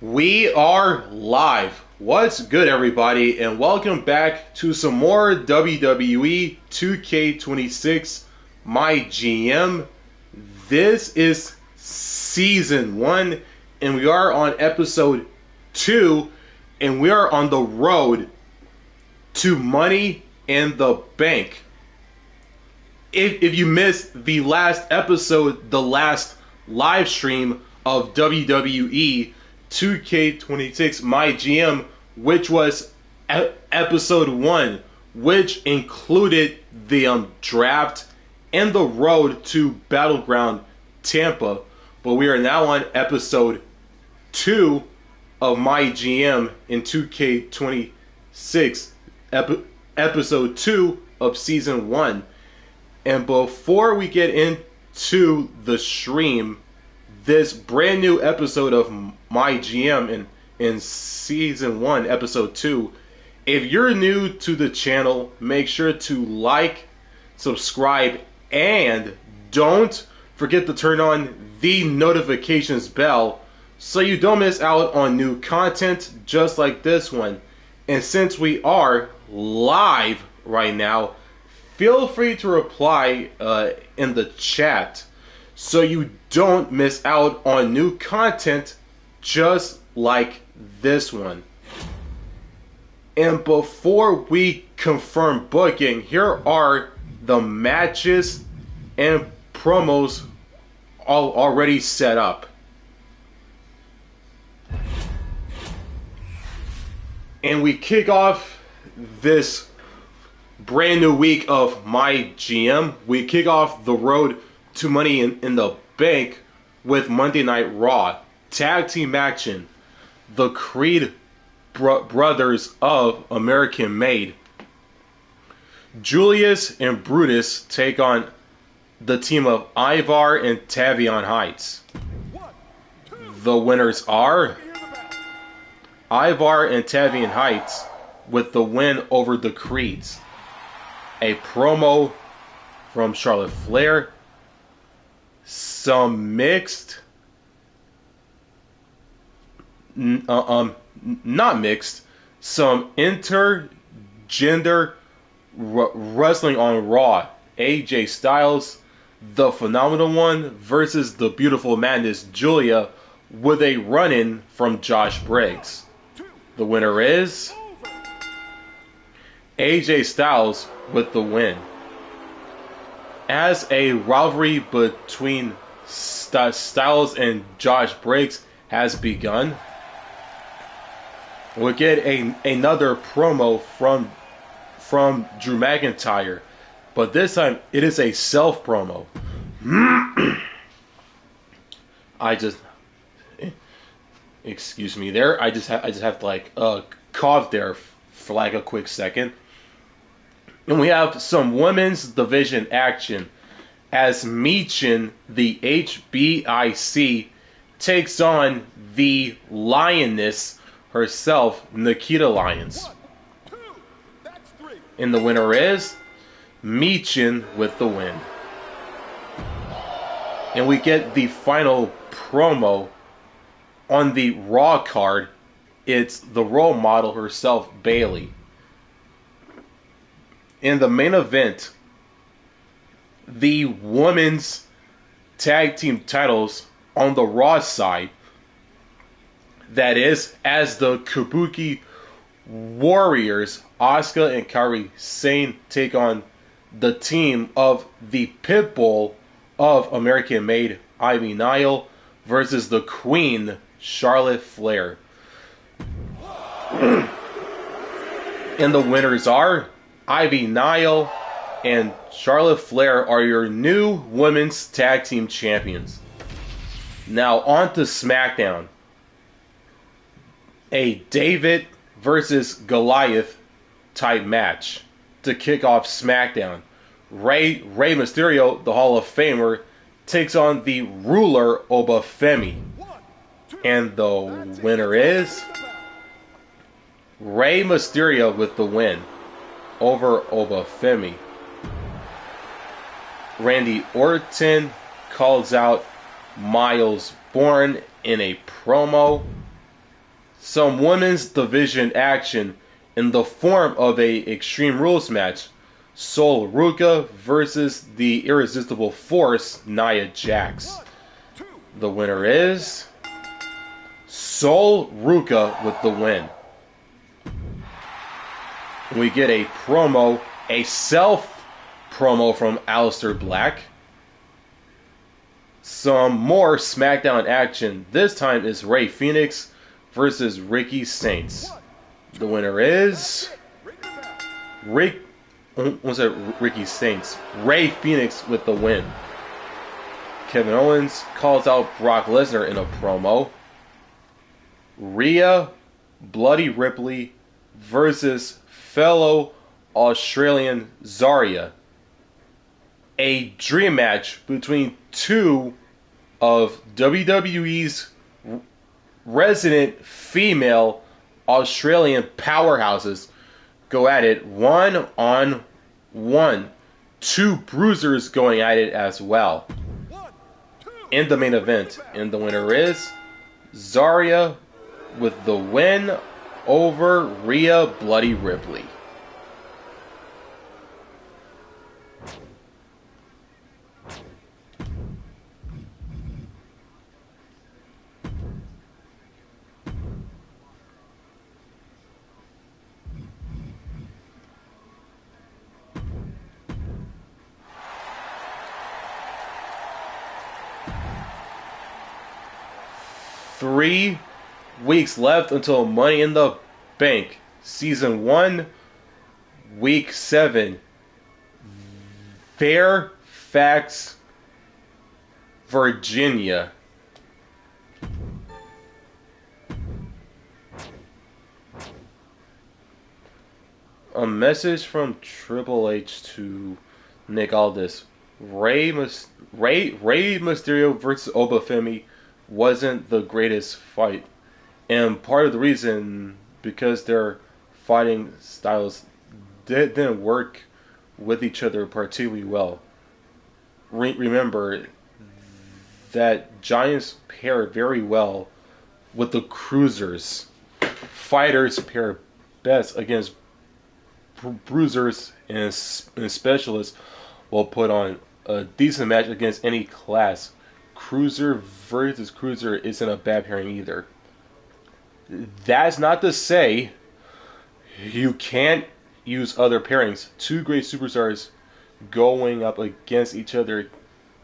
We are live. What's good, everybody, and welcome back to some more WWE 2K26 MyGM. This is Season 1, and we are on Episode 2, and we are on the road to Money in the Bank. If you missed the last episode, the last live stream of WWE 2K26 MyGM, which was episode 1, which included the draft and the road to Battleground Tampa. But we are now on episode 2 of MyGM in 2K26, episode 2 of season 1. And before we get into the stream, this brand new episode of MyGM in season 1, episode 2. If you're new to the channel, make sure to like, subscribe, and don't forget to turn on the notifications bell so you don't miss out on new content just like this one. And since we are live right now, feel free to reply in the chat so you don't miss out on new content just like this one. And before we confirm booking, here are the matches and promos already set up. And we kick off this brand new week of MyGM. We kick off the road to Money in the Bank with Monday Night Raw tag team action. The Creed brothers of American Made, Julius and Brutus, take on the team of Ivar and Tavion Heights. The winners are Ivar and Tavion Heights with the win over the Creeds. A promo from Charlotte Flair, some mixed, not mixed, some intergender wrestling on Raw. AJ Styles, the Phenomenal One, versus the Beautiful Madness Julia, with a run-in from Josh Briggs. The winner is AJ Styles with the win. As a rivalry between Styles and Josh Briggs has begun, we'll get another promo from Drew McIntyre, but this time it is a self promo. Excuse me there. I just have to like cough there for like a quick second. And we have some women's division action as Michin, the HBIC, takes on the Lioness herself, Nikita Lyons. And the winner is Michin with the win. And we get the final promo on the Raw card. It's the role model herself, Bayley. In the main event, the women's tag team titles on the Raw side, that is, as the Kabuki Warriors, Asuka and Kairi Sane, take on the team of the Pitbull of American Made, Ivy Nile, versus the Queen, Charlotte Flair. And the winners are Ivy Nile and Charlotte Flair are your new women's tag team champions. Now on to SmackDown. A David versus Goliath type match to kick off SmackDown. Rey Mysterio, the Hall of Famer, takes on the ruler Obafemi. And the winner is Rey Mysterio with the win over Obafemi. Randy Orton calls out Miles Bourne in a promo. some women's division action in the form of a Extreme Rules match. Sol Ruka versus the Irresistible Force, Nia Jax. The winner is Sol Ruka with the win. We get a promo, a self promo from Aleister Black. Some more SmackDown action. This time is Rey Fenix versus Ricky Saints. The winner is Ricky Saints. Rey Fenix with the win. Kevin Owens calls out Brock Lesnar in a promo. Rhea Bloody Ripley versus fellow Australian Zarya. A dream match between two of WWE's resident female Australian powerhouses go at it 1-on-1. Two bruisers going at it as well. In the main event, and the winner is Zarya with the win over Rhea Bloody Ripley. Three weeks left until Money in the Bank Season 1, Week 7. Fairfax, Virginia. A message from Triple H to Nick Aldis. Rey Mysterio versus Obafemi wasn't the greatest fight. And part of the reason, because their fighting styles didn't work with each other particularly well. Remember that Giants pair very well with the Cruisers. Fighters pair best against bruisers, and specialists will put on a decent match against any class. Cruiser versus Cruiser isn't a bad pairing either. That's not to say you can't use other pairings. Two great superstars going up against each other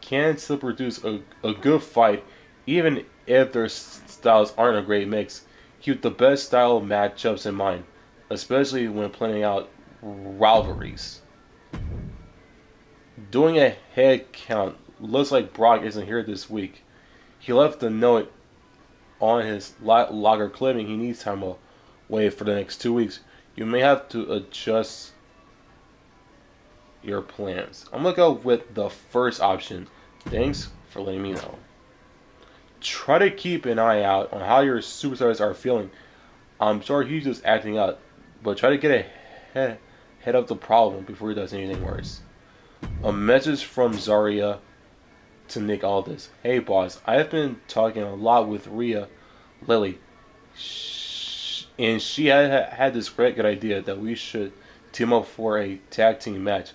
can still produce a good fight, even if their styles aren't a great mix. Keep the best style matchups in mind, especially when planning out rivalries. Doing a head count, looks like Brock isn't here this week. He left a note on his logger claiming he needs time away for the next 2 weeks. You may have to adjust your plans. I'm going to go with the first option. Thanks for letting me know. Try to keep an eye out on how your superstars are feeling. I'm sure he's just acting out, but try to get ahead of the problem before he does anything worse. A message from Zarya to Nick Aldis. Hey boss, I've been talking a lot with Rhea lately, and she had this great good idea that we should team up for a tag team match.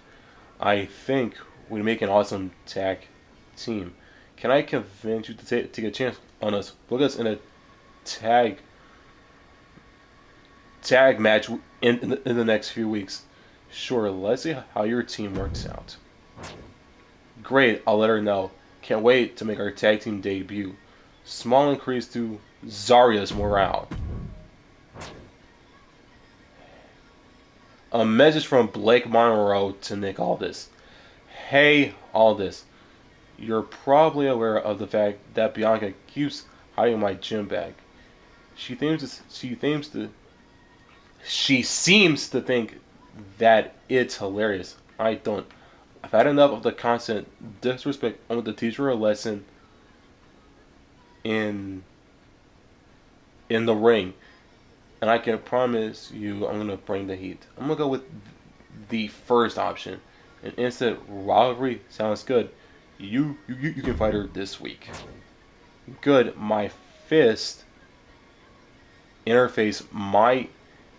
I think we'd make an awesome tag team. Can I convince you to take a chance on us? Book us in a tag match in the next few weeks. Sure, let's see how your team works out. Great, I'll let her know. Can't wait to make our tag team debut. Small increase to Zarya's morale. A message from Blake Monroe to Nick Aldis. Hey Aldis, you're probably aware of the fact that Bianca keeps hiding my gym bag. She seems to think that it's hilarious. I don't. I've had enough of the constant disrespect. I want to teach her a lesson in the ring. And I can promise you I'm going to bring the heat. I'm going to go with the first option. An instant rivalry sounds good. You can fight her this week. Good. My fist interface might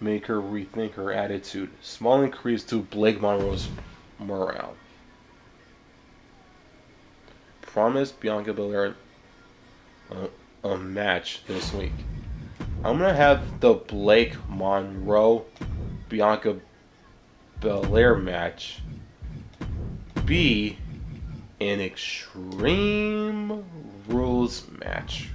make her rethink her attitude. Small increase to Blake Monroe's morale. Promise Bianca Belair a match this week. I'm gonna have the Blake Monroe Bianca Belair match be an Extreme Rules match.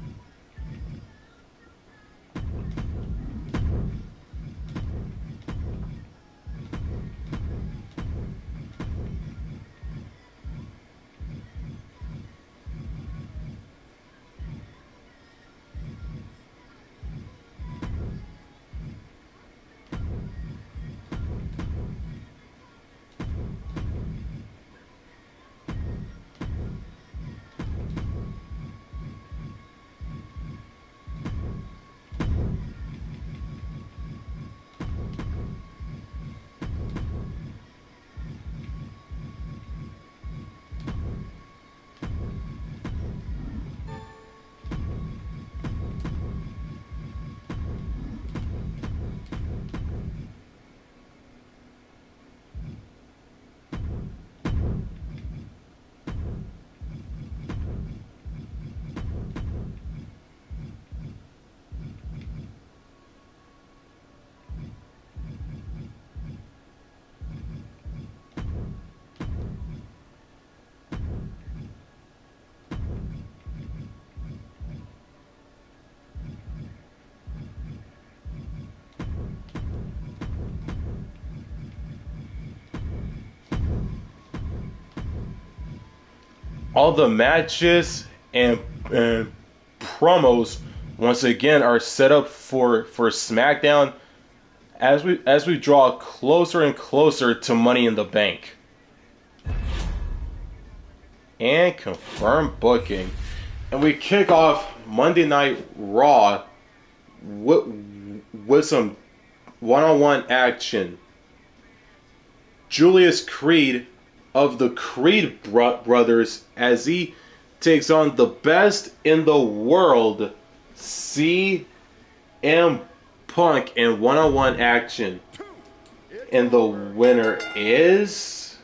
All the matches and promos once again are set up for SmackDown as we draw closer and closer to Money in the Bank. And confirmed booking. And we kick off Monday Night Raw with some one-on-one action. Julius Creed of the Creed brothers as he takes on the best in the world, CM Punk, in one-on-one action. And the winner is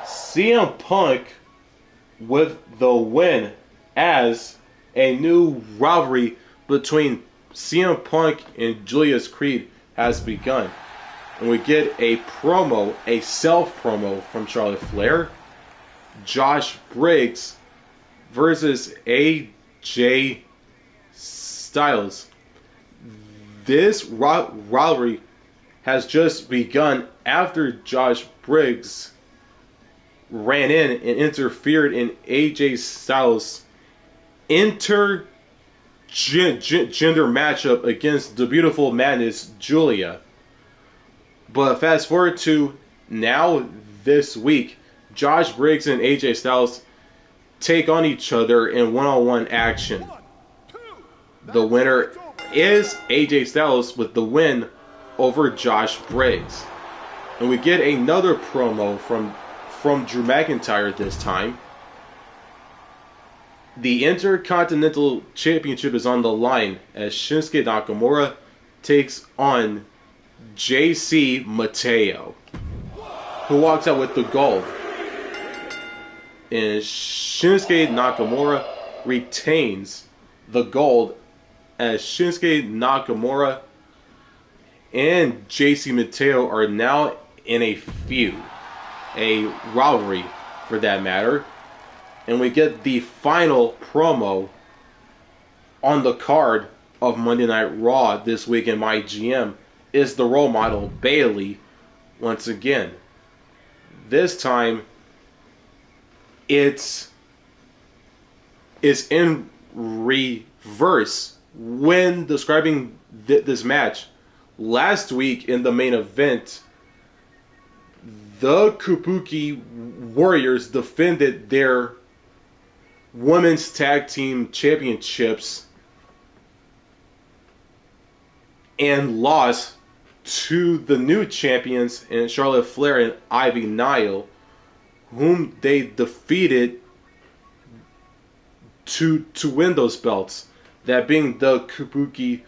CM Punk with the win, as a new rivalry between CM Punk and Julius Creed has begun. And we get a promo, a self-promo from Charlotte Flair, Josh Briggs versus AJ Styles. This rivalry has just begun after Josh Briggs ran in and interfered in AJ Styles' intergender matchup against the beautiful Madness Julia. But fast forward to now this week, Josh Briggs and AJ Styles take on each other in one-on-one action. The winner is AJ Styles with the win over Josh Briggs. And we get another promo from Drew McIntyre this time. The Intercontinental Championship is on the line as Shinsuke Nakamura takes on JC Mateo, who walks out with the gold. And Shinsuke Nakamura retains the gold as Shinsuke Nakamura and JC Mateo are now in a feud, a rivalry for that matter. And we get the final promo on the card of Monday Night Raw this week in MyGM is the role model Bayley once again. This time it's in reverse when describing this match. Last week in the main event, the Kabuki Warriors defended their women's tag team championships and lost to the new champions in Charlotte Flair and Ivy Nile, whom they defeated to win those belts. That being the Kabuki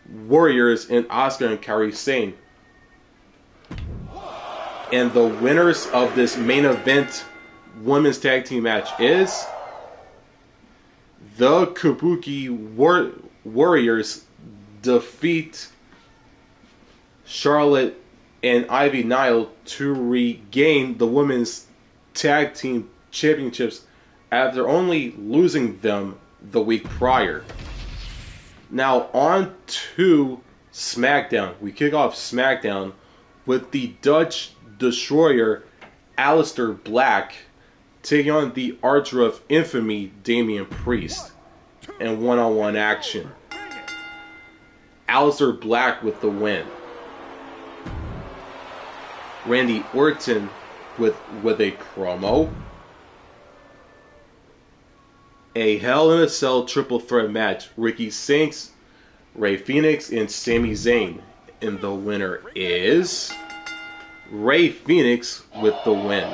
Warriors and Asuka and Kairi Sane. And the winners of this main event women's tag team match is the Kabuki Warriors defeat Charlotte and Ivy Nile to regain the women's tag team championships after only losing them the week prior. Now on to SmackDown. We kick off SmackDown with the Dutch Destroyer Aleister Black taking on the Archer of Infamy Damian Priest in one-on-one action. Aleister Black with the win. Randy Orton with a promo. A Hell in a Cell triple threat match. Ricky Starks, Rey Fenix, and Sami Zayn. And the winner is Rey Fenix with the win.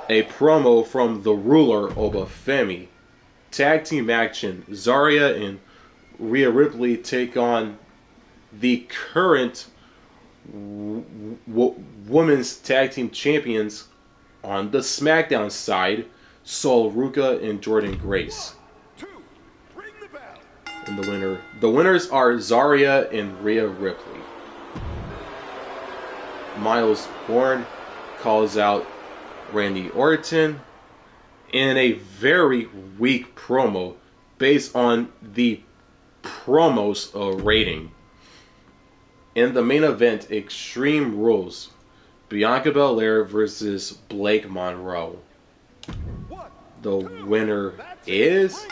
A promo from the ruler Obafemi. Tag team action. Zarya and Rhea Ripley take on the current women's tag team champions on the SmackDown side, Sol Ruka and Jordynne Grace. And the winners are Zarya and Rhea Ripley. Miles Bourne calls out Randy Orton in a very weak promo based on the promos rating. In the main event, Extreme Rules, Bianca Belair versus Blake Monroe. The winner is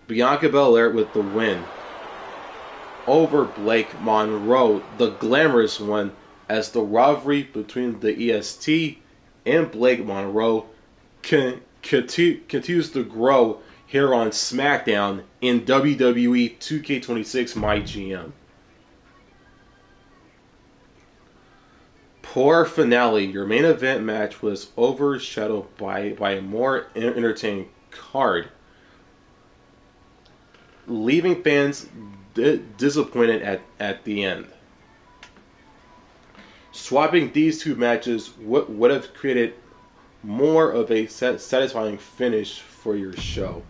Bianca Belair with the win over Blake Monroe, the glamorous one, as the rivalry between the EST and Blake Monroe continues to grow here on SmackDown in WWE 2K26 MyGM. Poor finale. Your main event match was overshadowed by a more entertaining card, leaving fans disappointed at the end. Swapping these two matches would have created more of a satisfying finish for your show.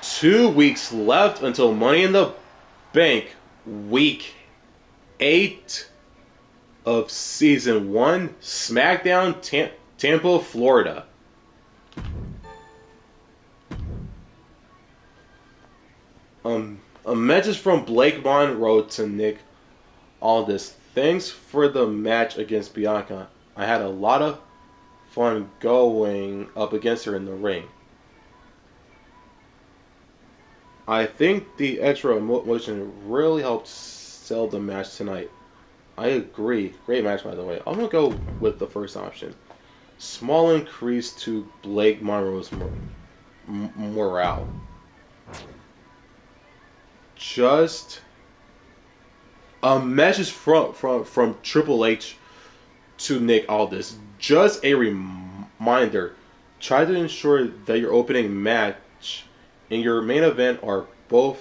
Two weeks left until Money in the Bank Week 8 of Season 1, SmackDown, Tampa, Florida. A message from Blake Monroe to Nick Aldis. Thanks for the match against Bianca. I had a lot of fun going up against her in the ring. I think the extra emotion really helped sell the match tonight. I agree. Great match, by the way. I'm going to go with the first option. Small increase to Blake Monroe's morale. Just a message from Triple H to Nick Aldis. Just a reminder. Try to ensure that your opening match and your main event are both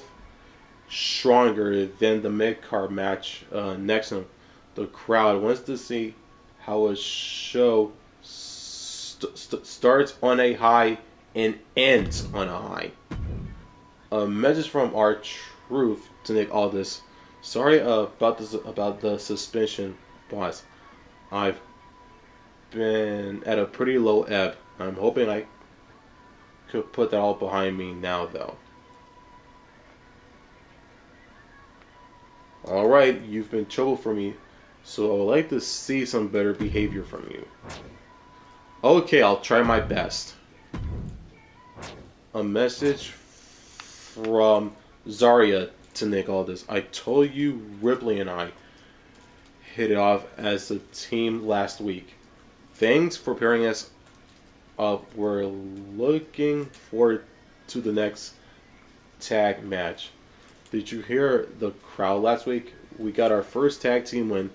stronger than the mid-card match next to them. The crowd wants to see how a show starts on a high and ends on a high. A message from R-Truth to Nick Aldis. Sorry about the suspension, boss. I've been at a pretty low ebb. I'm hoping I could put that all behind me now, though. Alright, you've been trouble for me, so I would like to see some better behavior from you. Okay, I'll try my best. A message from Zarya to Nick Aldis. I told you Ripley and I hit it off as a team last week. Thanks for pairing us up. We're looking forward to the next tag match. Did you hear the crowd last week? We got our first tag team win.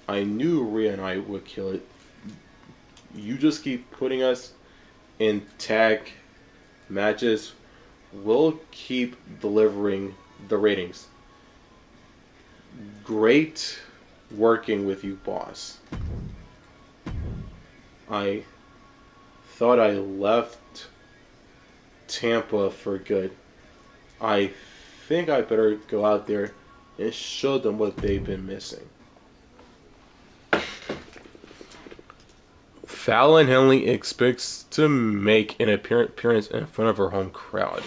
I knew Rhea and I would kill it. You just keep putting us in tag matches. We'll keep delivering the ratings. Great working with you, boss. I thought I left Tampa for good. I think I better go out there and show them what they've been missing. Fallon Henley expects to make an appearance in front of her home crowd.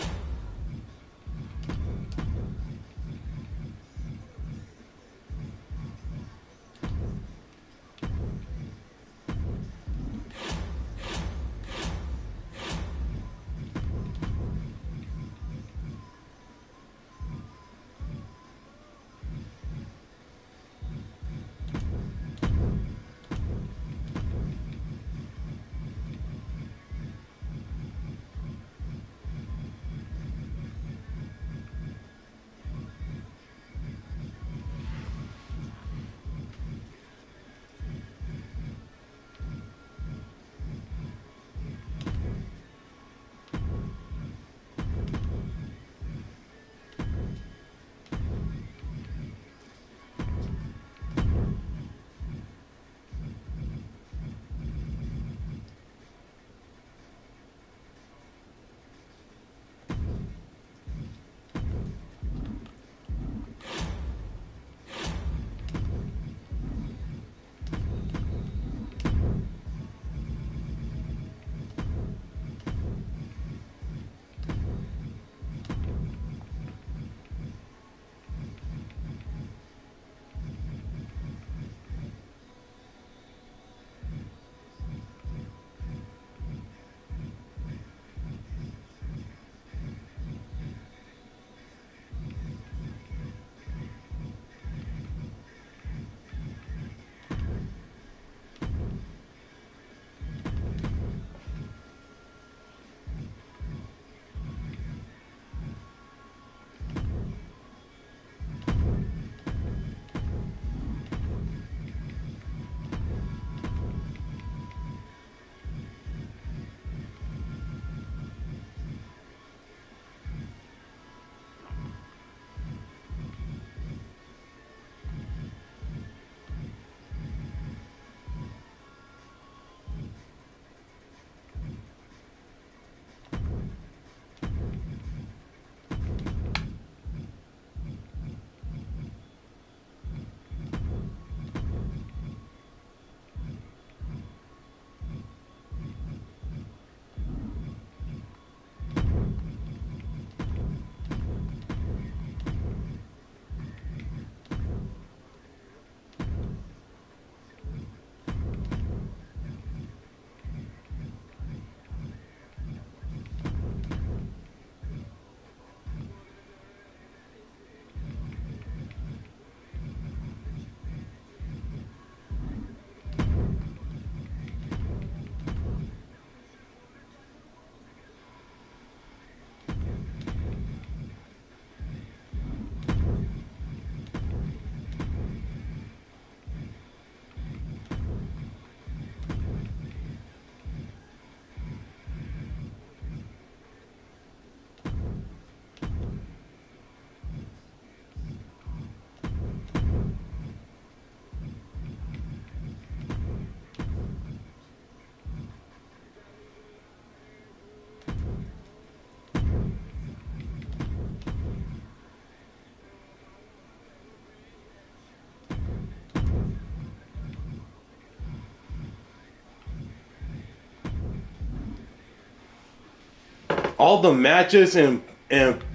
All the matches and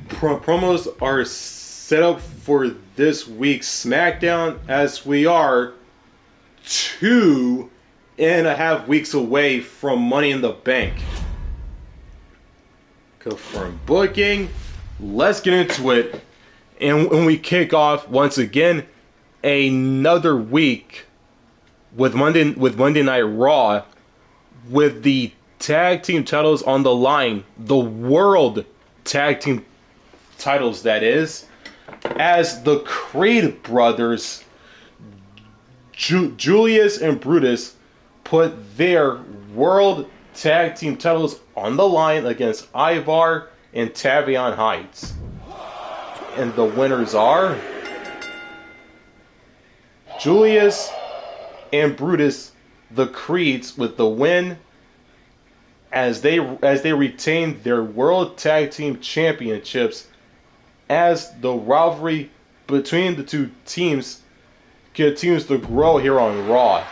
promos are set up for this week's SmackDown, as we are 2.5 weeks away from Money in the Bank. Confirmed booking. Let's get into it. And when we kick off once again another week with Monday Night Raw with the tag team titles on the line, the world tag team titles that is, as the Creed brothers, Julius and Brutus, put their world tag team titles on the line against Ivar and Tavion Heights. And the winners are Julius and Brutus, the Creeds, with the win as they retain their World Tag Team Championships, as the rivalry between the two teams continues to grow here on Raw.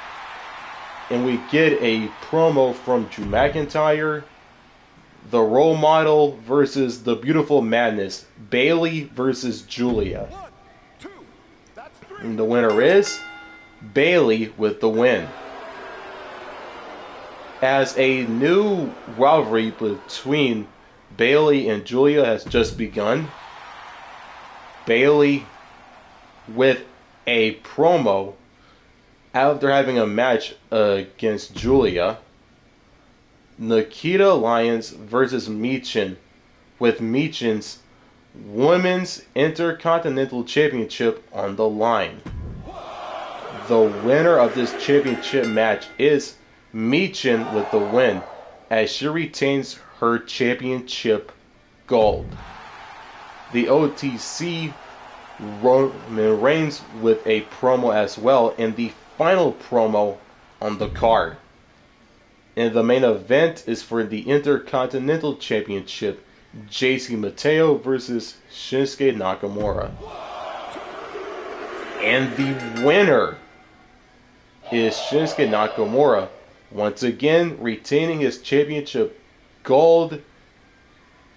And we get a promo from Drew McIntyre, the Role Model versus the Beautiful Madness, Bayley versus Julia. 1, 2, that's 3. And the winner is Bayley with the win. As a new rivalry between Bayley and Julia has just begun, Bayley with a promo after having a match against Julia. Nikita Lyons versus Michin, with Michin's Women's Intercontinental Championship on the line. The winner of this championship match is Michin with the win, as she retains her championship gold. The OTC Roman Reigns with a promo as well, and the final promo on the card. And the main event is for the Intercontinental Championship, JC Mateo versus Shinsuke Nakamura. And the winner is Shinsuke Nakamura, once again retaining his championship gold,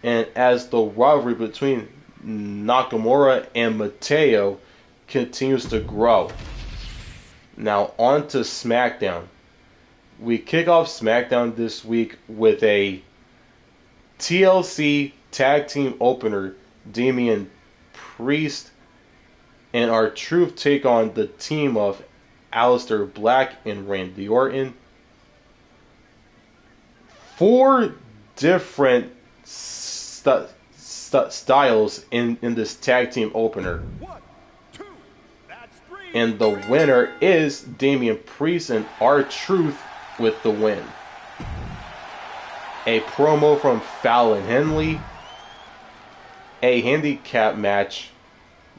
and as the rivalry between Nakamura and Mateo continues to grow. Now on to SmackDown. We kick off SmackDown this week with a TLC tag team opener, Damian Priest and R-Truth take on the team of Aleister Black and Randy Orton. 4 different styles in this tag team opener. 1, 2, that's 3. And the winner is Damian Priest and R-Truth with the win. A promo from Fallon Henley. A handicap match,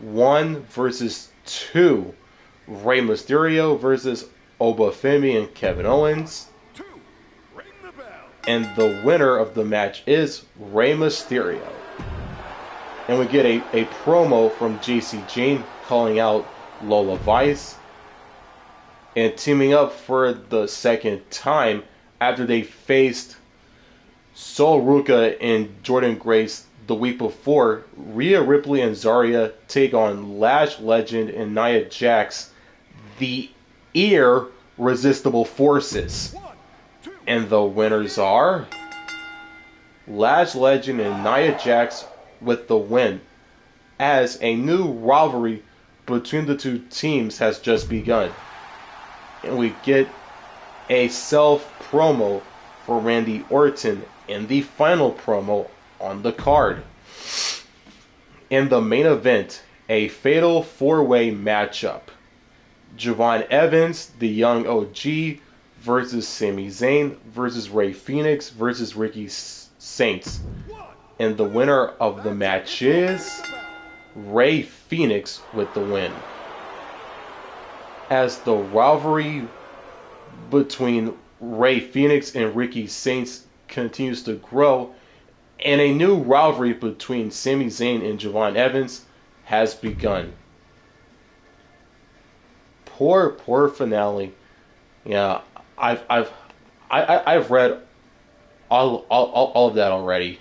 1 versus 2. Rey Mysterio versus Obafemi and Kevin Owens. 2, ring the bell. And the winner of the match is Rey Mysterio. And we get a promo from JC Jane calling out Lola Vice and teaming up for the second time after they faced Sol Ruka and Jordan Grace the week before. Rhea Ripley and Zarya take on Lash Legend and Nia Jax, the irresistible forces. 1, 2. And the winners are Lash Legend and Nia Jax with the win, as a new rivalry between the two teams has just begun. And we get a self-promo for Randy Orton in the final promo on the card. In the main event, a fatal 4-way matchup. Javon Evans, the young OG, versus Sami Zayn versus Rey Fenix versus Ricky Saints. And the winner of the match is Rey Fenix with the win. As the rivalry between Rey Fenix and Ricky Saints continues to grow, and a new rivalry between Sami Zayn and Javon Evans has begun. Poor finale. Yeah, I've read all of that already.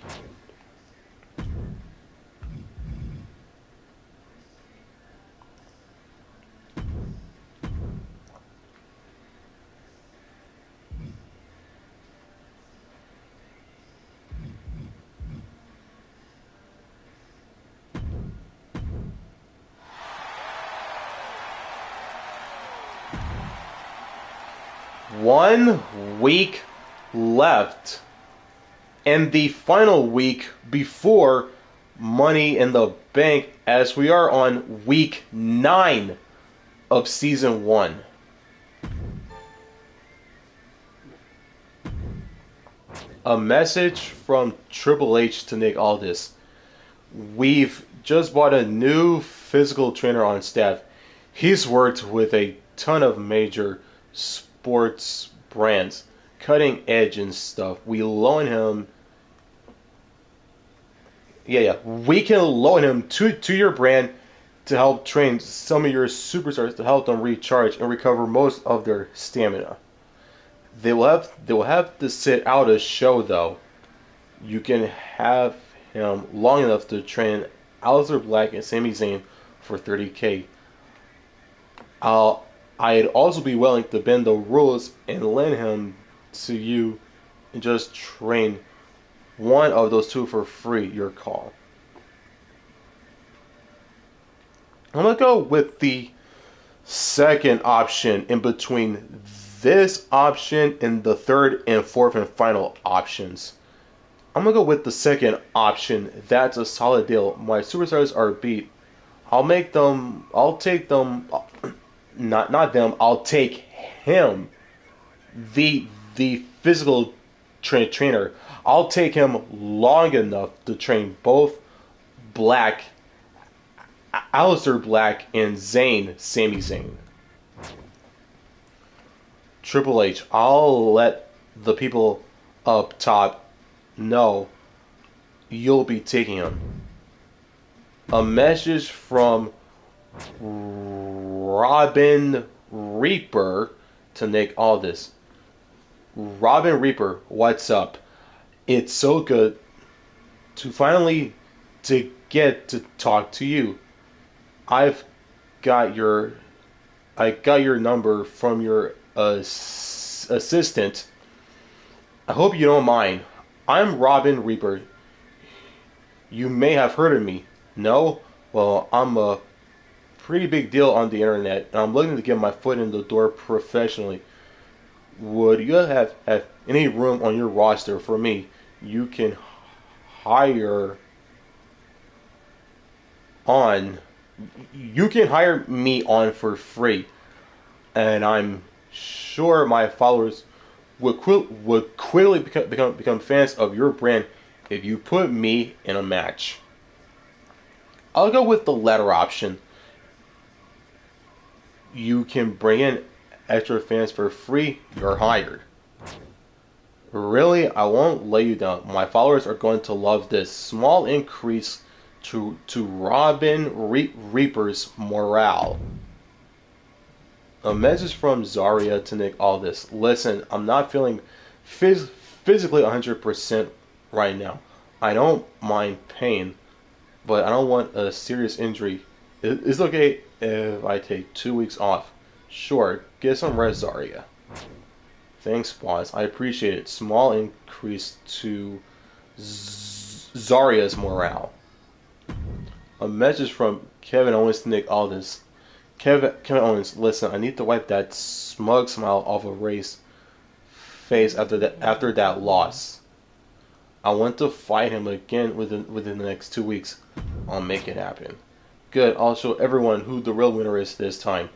1 week left, and the final week before Money in the Bank, as we are on week 9 of season 1. A message from Triple H to Nick Aldis. We've just bought a new physical trainer on staff. He's worked with a ton of major sports brands, cutting edge and stuff. We loan him. We can loan him to your brand to help train some of your superstars to help them recharge and recover most of their stamina. They will have to sit out a show though. You can have him long enough to train Aleister Black and Sami Zayn for $30K. I'd also be willing to bend the rules and lend him to you and just train one of those two for free. Your call. I'm gonna go with the second option in between this option and the third and fourth and final options. I'm gonna go with the second option. That's a solid deal. My superstars are beat. I'll take them. Not them. I'll take him. The physical trainer. I'll take him long enough to train both Black, Aleister Black, and Sami Zayn. Triple H, I'll let the people up top know you'll be taking him. A message from Robin Reaper to Nick Aldis. Robin Reaper, what's up? It's so good to finally to get to talk to you. I got your number from your assistant. I hope you don't mind. I'm Robin Reaper. You may have heard of me. No? Well, I'm a pretty big deal on the internet, and I'm looking to get my foot in the door professionally. Would you have any room on your roster for me? You can hire me on for free, and I'm sure my followers would quickly become fans of your brand if you put me in a match. I'll go with the latter option. You can bring in extra fans for free. You're hired. Really, I won't let you down. My followers are going to love this small increase to Robin Reaper's morale. A message from Zarya to Nick Aldis. Listen, I'm not feeling physically 100% right now. I don't mind pain, but I don't want a serious injury. It's okay if I take 2 weeks off. Sure, get some rest, Zarya. Thanks, boss. I appreciate it. Small increase to Zarya's morale. A message from Kevin Owens to Nick Aldis. Kevin Owens, listen, I need to wipe that smug smile off of Ray's face after that loss. I want to fight him again within the next 2 weeks. I'll make it happen. Good, I'll show everyone who the real winner is this time.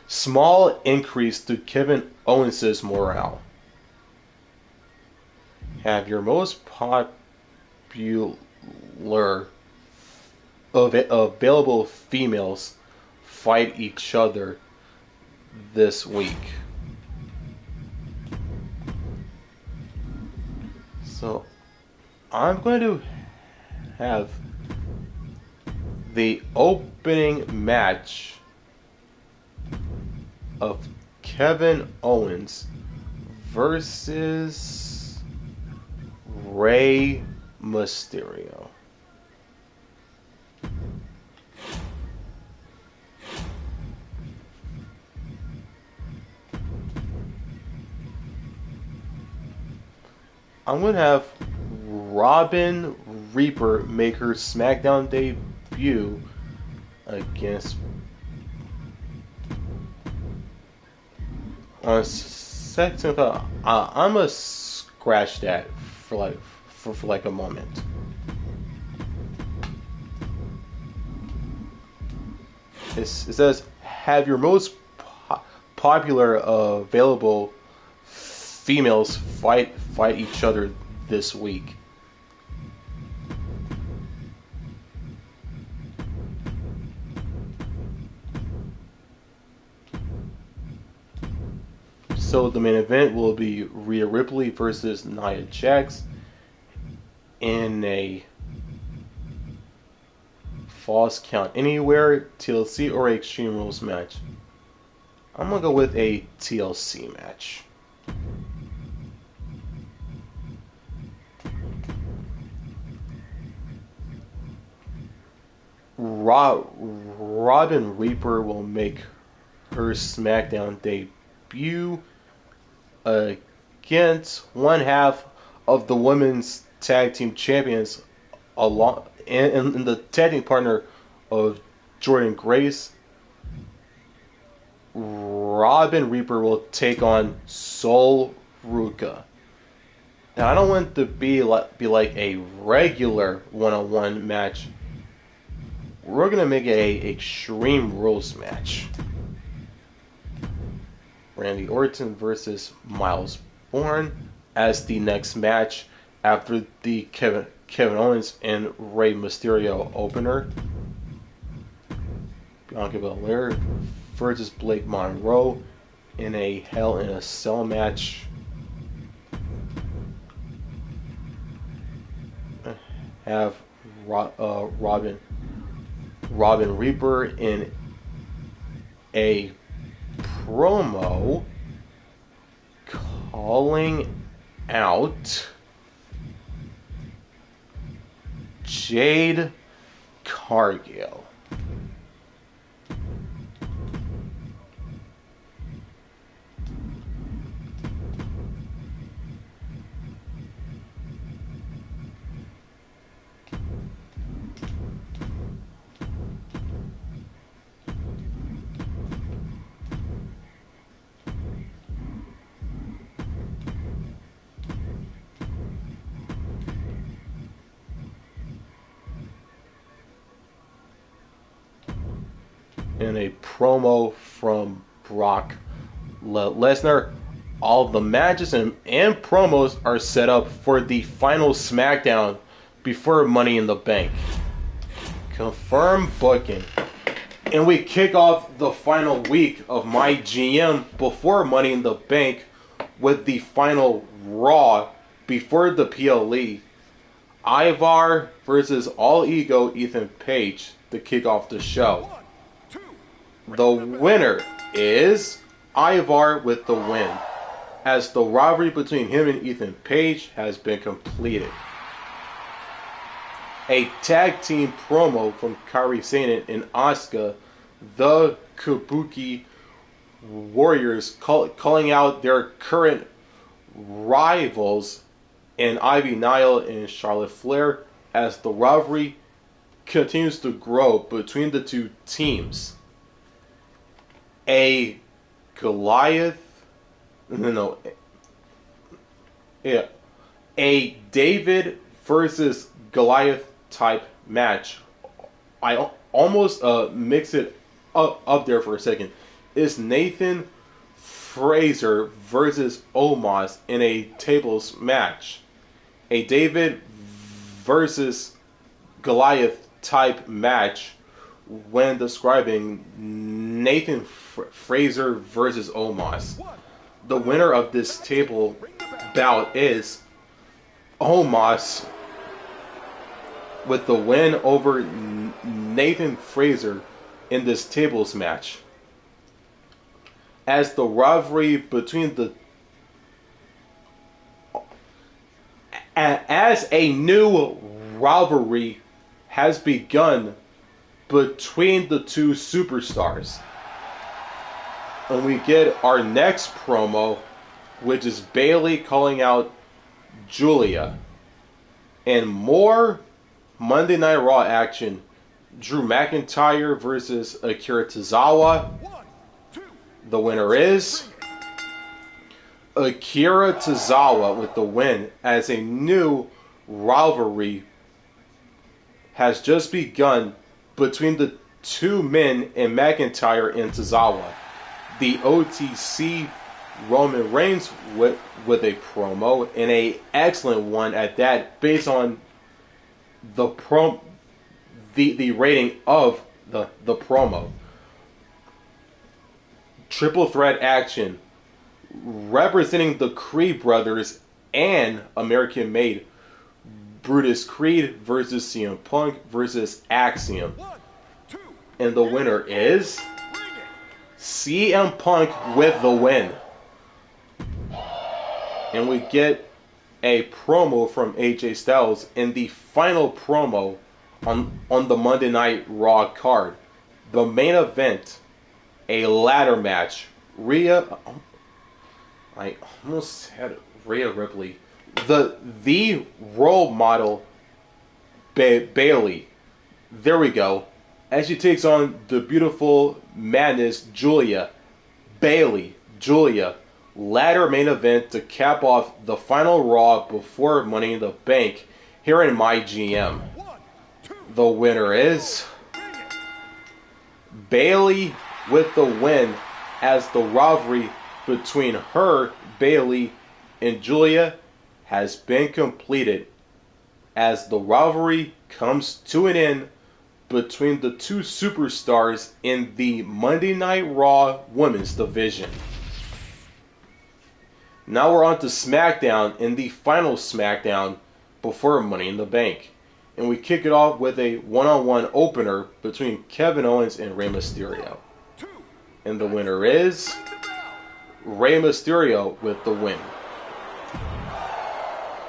Small increase to Kevin Owens' morale. Have your most popular available females fight each other this week. So I'm going to have the opening match of Kevin Owens versus Rey Mysterio. I'm going to have Robin Reaper make her SmackDown debut against on second thought, I'm gonna scratch that for like a moment. It says have your most popular available females fight each other this week. So the main event will be Rhea Ripley versus Nia Jax in a Falls Count Anywhere, TLC, or Extreme Rules match. I'm gonna go with a TLC match. Robin Reaper will make her SmackDown debut against one half of the women's tag team champions, along and the tag team partner of Jordan Grace. Robin Reaper will take on Sol Ruka. Now I don't want it to be like a regular one-on-one match. We're gonna make it a Extreme Rules match. Randy Orton versus Miles Bourne as the next match after the Kevin Owens and Rey Mysterio opener. Bianca Belair versus Blake Monroe in a Hell in a Cell match. Have Robin Reaper in a promo calling out Jade Cargill. In a promo from Brock Lesnar, all of the matches and promos are set up for the final SmackDown before Money in the Bank. Confirmed booking. And we kick off the final week of MyGM before Money in the Bank with the final Raw before the PLE. Ivar versus All Ego Ethan Page to kick off the show. The winner is Ivar with the win, as the rivalry between him and Ethan Page has been completed. A tag team promo from Kairi Sane and Asuka, the Kabuki Warriors, calling out their current rivals in Ivy Nile and Charlotte Flair, as the rivalry continues to grow between the two teams. A David versus Goliath type match. I almost mix it up there for a second. It's Nathan Fraser versus Omos in a tables match. A David versus Goliath type match when describing Nathan Fraser versus Omos. The winner of this table bout is Omos with the win over Nathan Fraser in this tables match. As the rivalry between the as a new rivalry has begun between the two superstars. And we get our next promo, which is Bayley calling out Julia. And more Monday Night Raw action. Drew McIntyre versus Akira Tozawa. The winner is Akira Tozawa with the win, as a new rivalry has just begun between the two men in McIntyre and Tozawa. The OTC Roman Reigns with a promo, and a excellent one at that, based on the the rating of the promo. Triple threat action representing the Creed brothers and American made Brutus Creed versus CM Punk versus Axiom. And the winner is CM Punk with the win. And we get a promo from AJ Styles in the final promo on the Monday Night Raw card. The main event, a ladder match. I almost had Rhea Ripley. The role model Bailey. There we go. As she takes on the beautiful madness Julia. Julia. Ladder main event to cap off the final Raw before Money in the Bank here in MyGM. The winner is Bailey with the win, as the rivalry between her, Bailey, and Julia has been completed, as the rivalry comes to an end between the two superstars in the Monday Night Raw Women's Division. Now we're on to SmackDown, in the final SmackDown before Money in the Bank. And we kick it off with a one-on-one opener between Kevin Owens and Rey Mysterio. And the winner is Rey Mysterio with the win.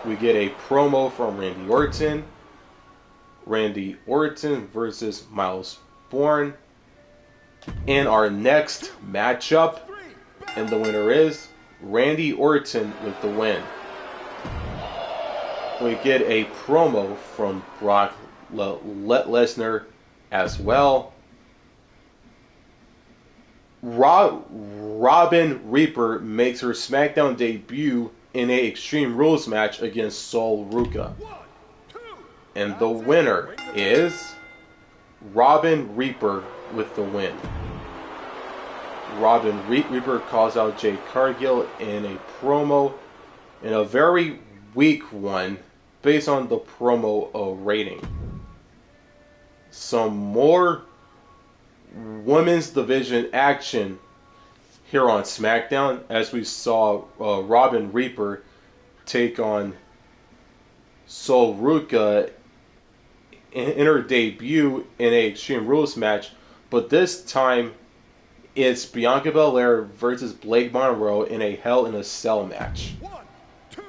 We get a promo from Randy Orton. Randy Orton versus Miles Bourne in our next matchup. And the winner is Randy Orton with the win. We get a promo from Brock Lesnar as well. Robin Reaper makes her SmackDown debut in a Extreme Rules match against Sol Ruca. And the winner is Robin Reaper with the win. Robin Reaper calls out Jade Cargill in a promo, in a very weak one, based on the promo rating. Some more women's division action here on SmackDown, as we saw Robin Reaper take on Sol Ruca in her debut in a Extreme Rules match, but this time it's Bianca Belair versus Blake Monroe in a Hell in a Cell match.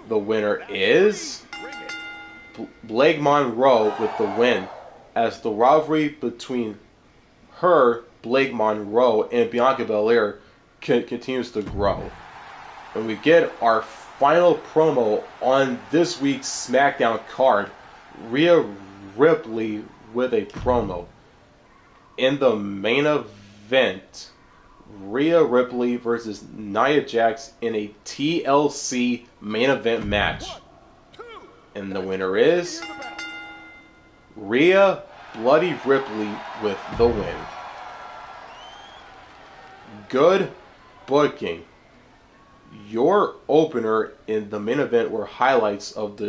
The winner is Blake Monroe with the win, as the rivalry between her, Blake Monroe, and Bianca Belair continues to grow. And we get our final promo on this week's SmackDown card. Rhea Ripley with a promo. In the main event, Rhea Ripley versus Nia Jax in a TLC main event match. And the winner is Rhea Bloody Ripley with the win. Good booking. Your opener in the main event were highlights of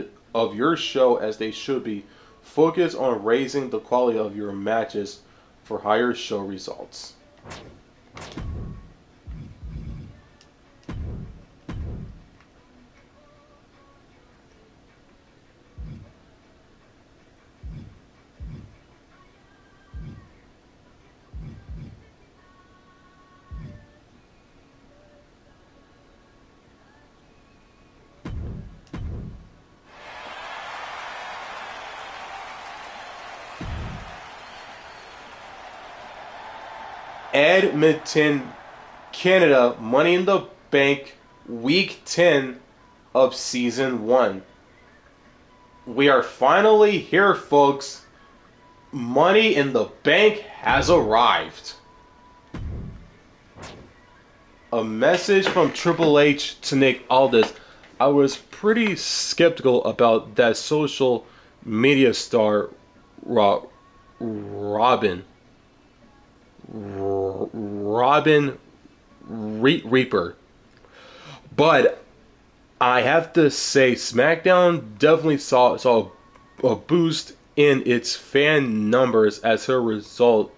your show, as they should be. Focus on raising the quality of your matches for higher show results. Edmonton, Canada, Money in the Bank, Week 10 of Season 1. We are finally here, folks. Money in the Bank has arrived. A message from Triple H to Nick Aldis. I was pretty skeptical about that social media star, Robin Reaper, but I have to say SmackDown definitely saw a boost in its fan numbers as a result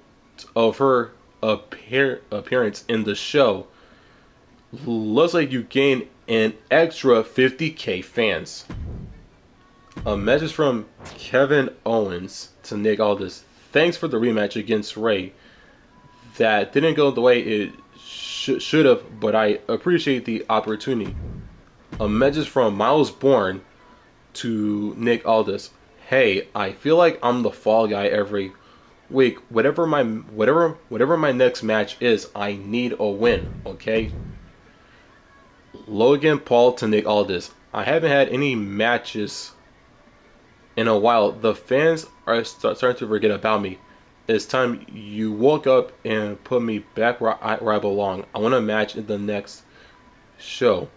of her appearance in the show. Looks like you gained an extra 50K fans. A message from Kevin Owens to Nick Aldis. Thanks for the rematch against Ray. That didn't go the way it should have, but I appreciate the opportunity. A message from Miles Bourne to Nick Aldis. Hey, I feel like I'm the fall guy every week. Whatever my next match is, I need a win, okay? Logan Paul to Nick Aldis. I haven't had any matches in a while. The fans are starting to forget about me. It's time you woke up and put me back where I belong. I want a match in the next show.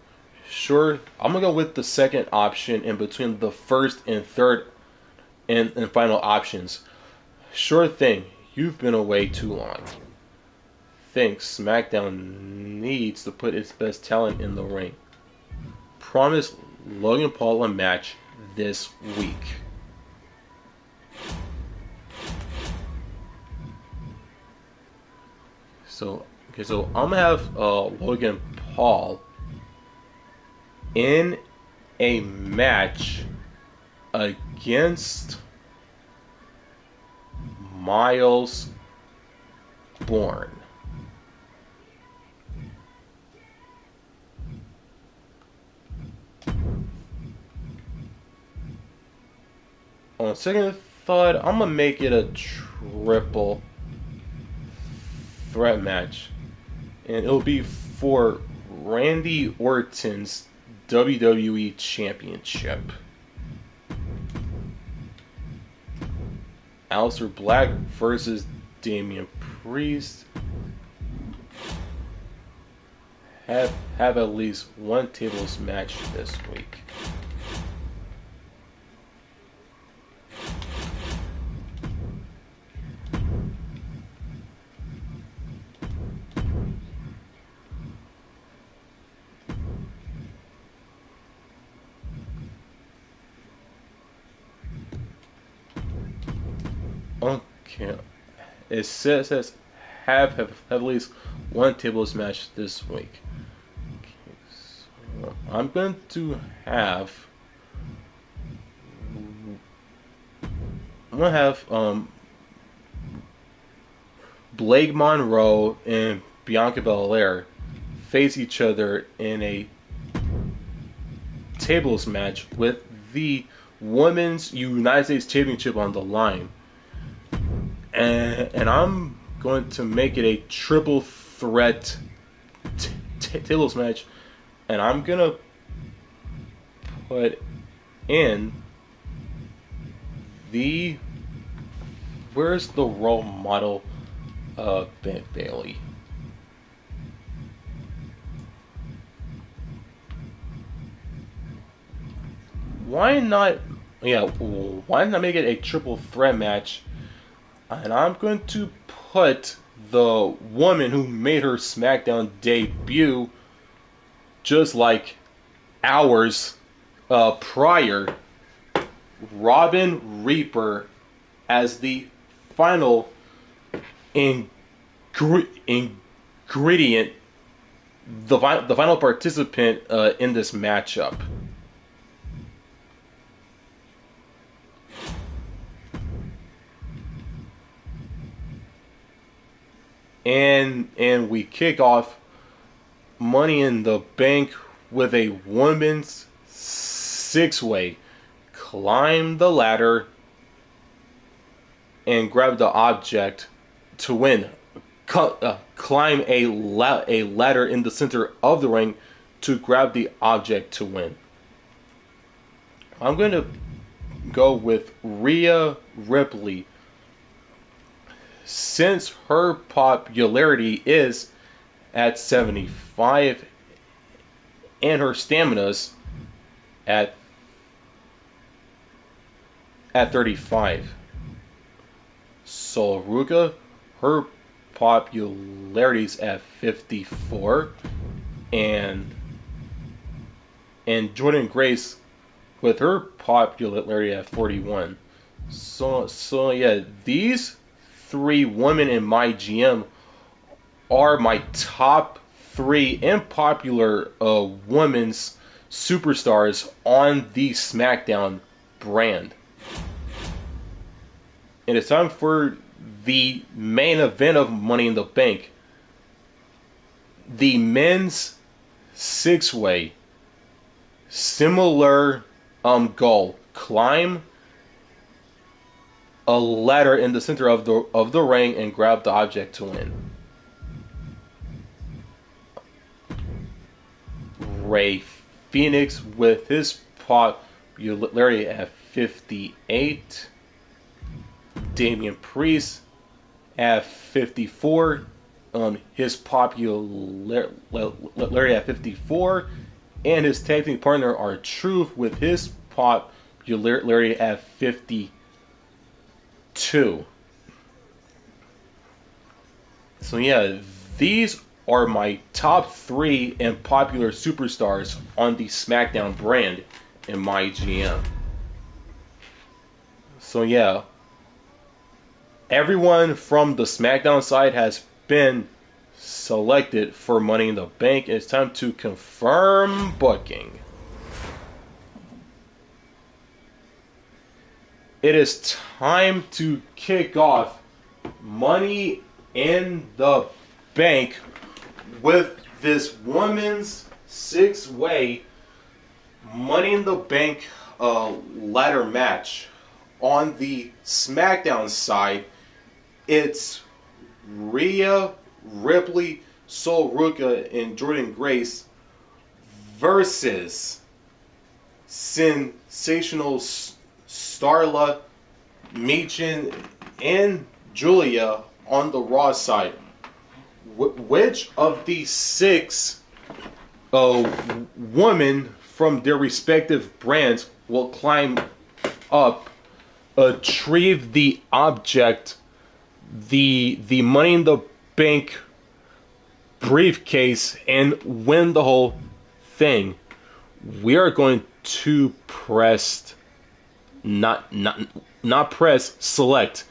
Sure, I'm gonna go with the second option in between the first and third and final options. Sure thing. You've been away too long. Thanks. SmackDown needs to put its best talent in the ring. Promise Logan Paul a match this week. So I'm gonna have Logan Paul in a match against Miles Bourne. On second thought, I'm gonna make it a triple threat match, and it'll be for Randy Orton's WWE Championship. Aleister Black versus Damian Priest. Have at least one tables match this week. Okay. It says have at least one tables match this week. Okay, so I'm going to have Blake Monroe and Bianca Belair face each other in a tables match with the Women's United States Championship on the line. And I'm going to make it a triple threat tables match. And I'm going to put in where's the role model of Bailey? Why not make it a triple threat match? And I'm going to put the woman who made her SmackDown debut just like hours prior, Robin Reaper, as the final ingredient, the final participant in this matchup. And we kick off Money in the Bank with a women's six-way. Climb the ladder and grab the object to win. Climb a ladder in the center of the ring to grab the object to win. I'm going to go with Rhea Ripley, since her popularity is at 75, and her stamina's at 35. Solruga, her popularity's at 54, and Jordan Grace with her popularity at 41. So yeah, these three women in my GM are my top three unpopular women's superstars on the SmackDown brand. And it's time for the main event of Money in the Bank. The men's six-way. Similar goal. Climb a ladder in the center of the ring and grab the object to win. Ray Phoenix with his popularity at 58. Damian Priest at 54. His popularity at 54. And his tag team partner R-Truth with his popularity at 52. So yeah, these are my top three unpopular superstars on the SmackDown brand in my GM. So yeah, everyone from the SmackDown side has been selected for Money in the Bank. It's time to confirm booking. It is time to kick off Money in the Bank with this women's six-way Money in the Bank ladder match. On the SmackDown side, it's Rhea Ripley, Sol Ruka, and Jordan Grace versus Sensational Starla, Michin, and Julia on the Raw side. Which of these six women from their respective brands will climb up, retrieve the object, the Money in the Bank briefcase, and win the whole thing? We are going to press not press select.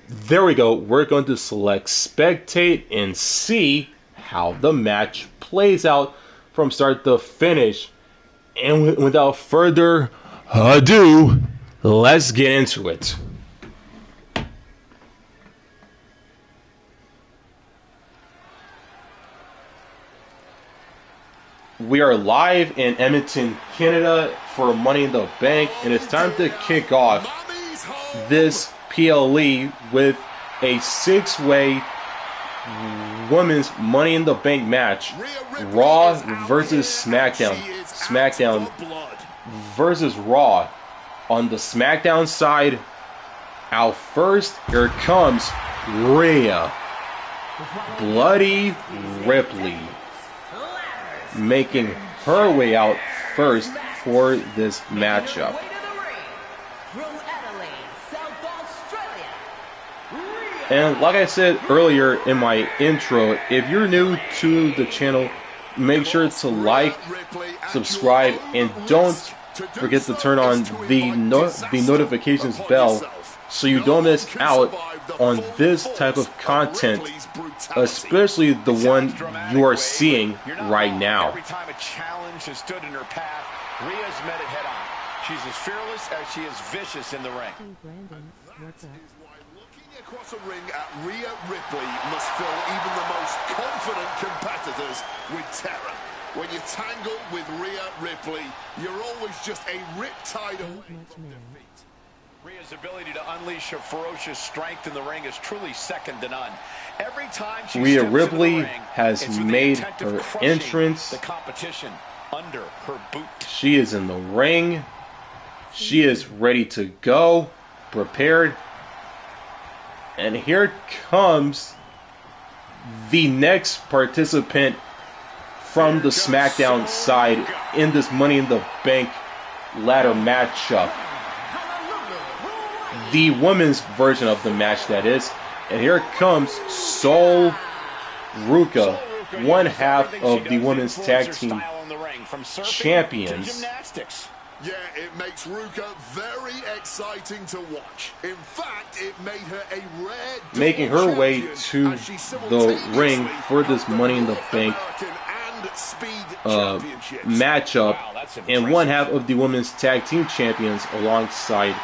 There we go. We're going to select spectate and see how the match plays out from start to finish. And without further ado, let's get into it. We are live in Edmonton, Canada for Money in the Bank, and it's time to kick off this PLE with a six-way women's Money in the Bank match. Raw versus SmackDown. SmackDown versus Raw. On the SmackDown side, out first, here comes Rhea Bloody Ripley, making her way out first for this matchup. And like I said earlier in my intro, if you're new to the channel, make sure to like, subscribe, and don't forget to turn on the notifications bell so you don't miss out on this type of content, especially the one you are seeing right now. Every time a challenge has stood in her path, Rhea's met it head on. She's as fearless as she is vicious in the ring. Hey Brandon, what's up? Looking across a ring at Rhea Ripley must fill even the most confident competitors with terror. When you tangle with Rhea Ripley, you're always just a riptide away from defeat. Rhea's ability to unleash her ferocious strength in the ring is truly second to none. Every time she Rhea steps Ripley into the ring, has it's with the made intent of her crushing entrance. the competition under her boot. She is in the ring. She is ready to go, prepared. And here comes the next participant from the SmackDown side in this Money in the Bank ladder matchup. The women's version of the match, that is. And here comes Sol Ruca, one half of the women's tag team champions. Yeah, it makes Ruca very exciting to watch. In fact, it made her a rare making her way to the ring for this Money in the Bank matchup, and one half of the women's tag team champions alongside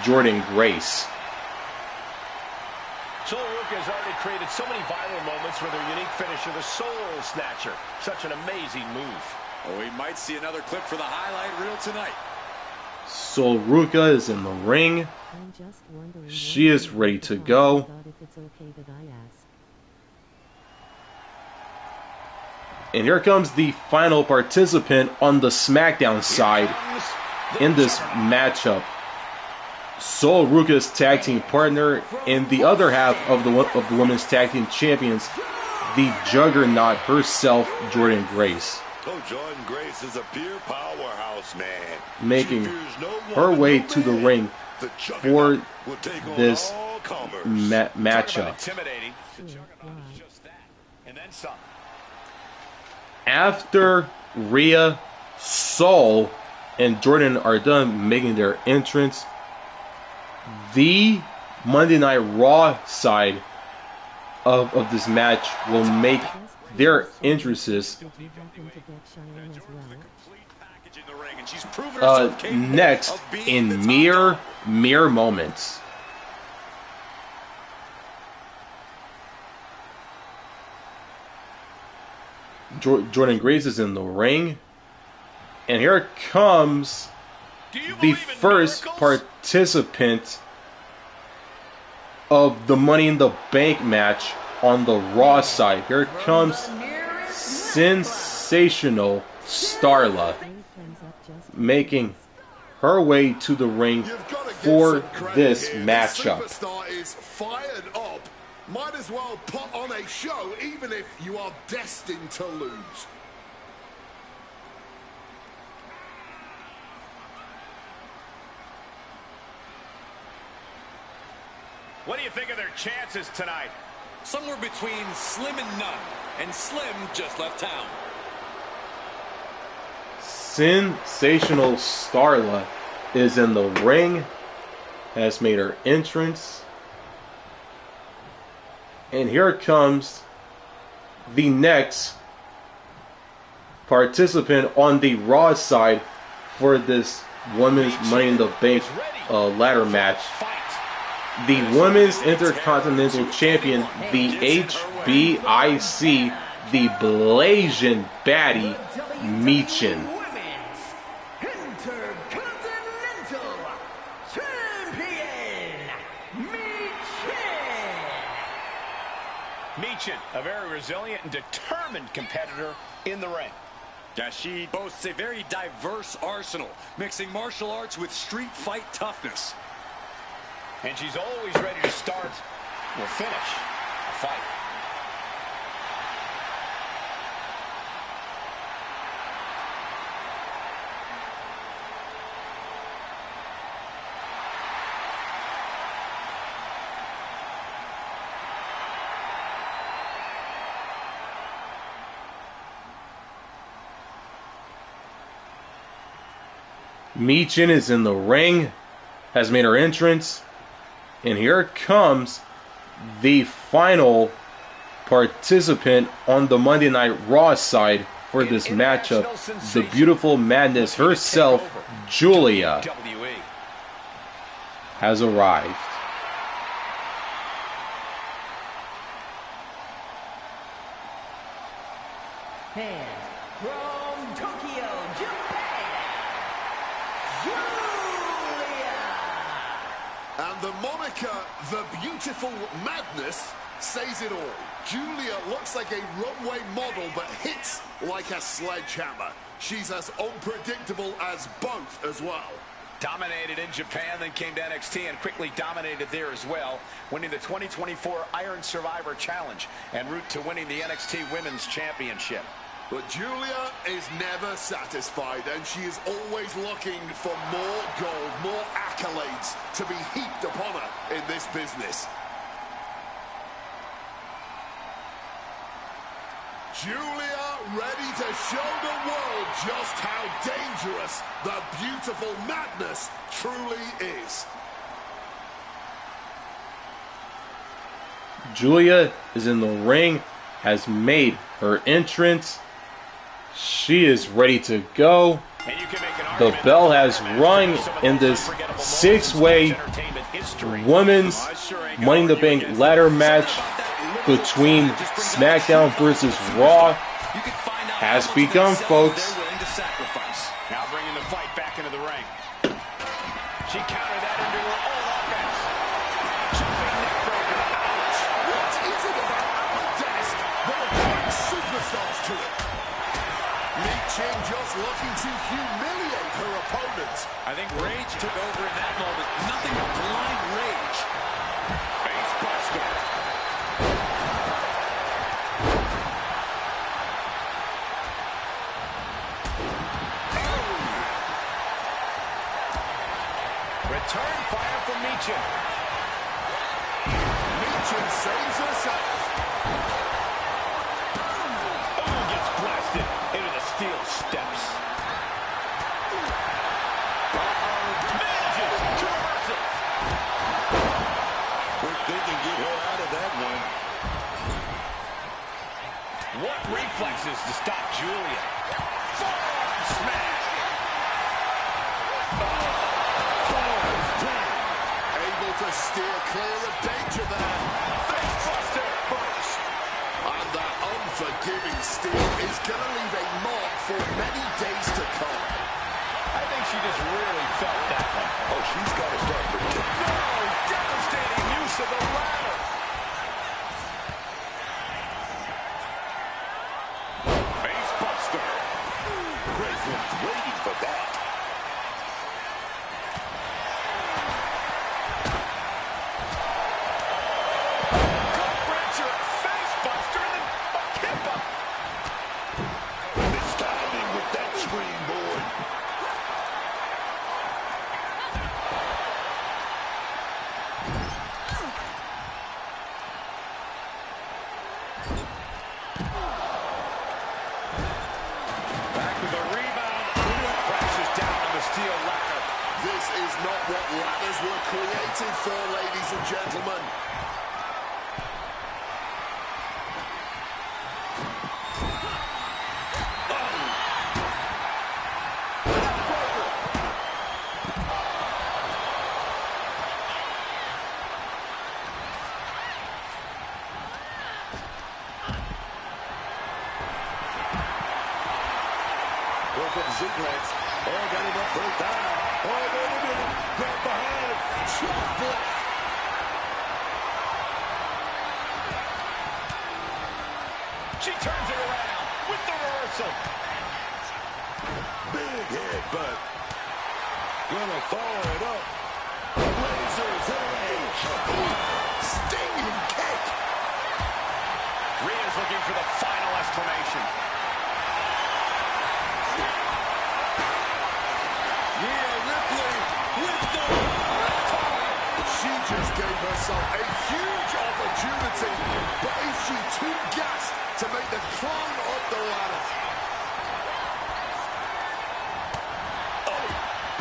Jordynne Grace. Sol Ruca has already created so many viral moments with her unique finisher, the Soul Snatcher. Such an amazing move. Oh, we might see another clip for the highlight reel tonight. Sol Ruca is in the ring. She is ready to go. And here comes the final participant on the SmackDown side in this matchup. Sol Ruca's tag team partner in the other half of the women's tag team champions, the Juggernaut herself, Jordynne Grace. Oh, Jordynne Grace is a pure powerhouse, man. Making her way to the ring for this matchup. After Rhea, Sol, and Jordynne are done making their entrance, the Monday Night Raw side of this match will make their entrances next in mere moments. Jordynne Grace is in the ring, and here comes the first participant of the Money in the Bank match on the Raw side. Here comes Sensational Starla, making her way to the ring for this matchup. Superstar is fired up. Might as well put on a show, even if you are destined to lose. What do you think of their chances tonight? Somewhere between slim and none, and Slim just left town. Sensational Starla is in the ring, has made her entrance. And here comes the next participant on the Raw side for this women's Money in the Bank ladder match. The Women's Intercontinental Champion, the HBIC, the Blasian Baddie, Michin. Michin, a very resilient and determined competitor in the ring. Yeah, she boasts a very diverse arsenal, mixing martial arts with street fight toughness. And she's always ready to start or finish a fight. Michin is in the ring, has made her entrance, and here comes the final participant on the Monday Night Raw side for this matchup, the beautiful madness herself, Julia, has arrived. And from Tokyo, Japan, Julia! And the moniker, the Beautiful Madness, says it all. Julia looks like a runway model, but hits like a sledgehammer. She's as unpredictable as both as well. Dominated in Japan, then came to NXT and quickly dominated there as well, winning the 2024 Iron Survivor Challenge en route to winning the NXT Women's Championship. But Julia is never satisfied, and she is always looking for more gold, more accolades to be heaped upon her in this business. Julia ready to show the world just how dangerous the beautiful madness truly is. Julia is in the ring, has made her entrance. She is ready to go. The bell has rung in this six-way women's Money in the Bank ladder match between SmackDown versus Raw has begun, folks. Now bringing the fight back into the ring. She countered that into her own offense. Jumping neck breaker. Ouch! What is it about our desk that attracts superstars to it? Michin just looking to humiliate her opponent. I think rage took over in that moment. Nothing but blind rage. Face buster. Return fire from Michin. Michin saves herself. Oh, gets blasted into the steel steps. Manages to reverse it. Quick thinking, get her out of that one. What reflexes to stop Julia? Forearm smash. Able to steer clear of danger there. Face buster first. And that unforgiving steer is going to leave a mark for many days to come. I think she just really felt that one. Oh, she's got to start protecting. No, devastating use of the ladder. Face buster. Great one's waiting for that. Gut-wrencher, face buster, and then a kipper. It's timing with that springboard. Back with the rebound. Crashes down on the steel ladder. This is not what ladders were created for, ladies and gentlemen. Look at Ziggler. Oh, got him up right down. Oh, wait a minute. Grab behind. Chop block. She turns it around with the reversal. Big head, but gonna follow it up. Razor's edge. Stinging kick. Rhea's looking for the final exclamation. Rhea Ripley with the She just gave herself a huge opportunity, but is she too gassed to make the climb up the ladder? Oh,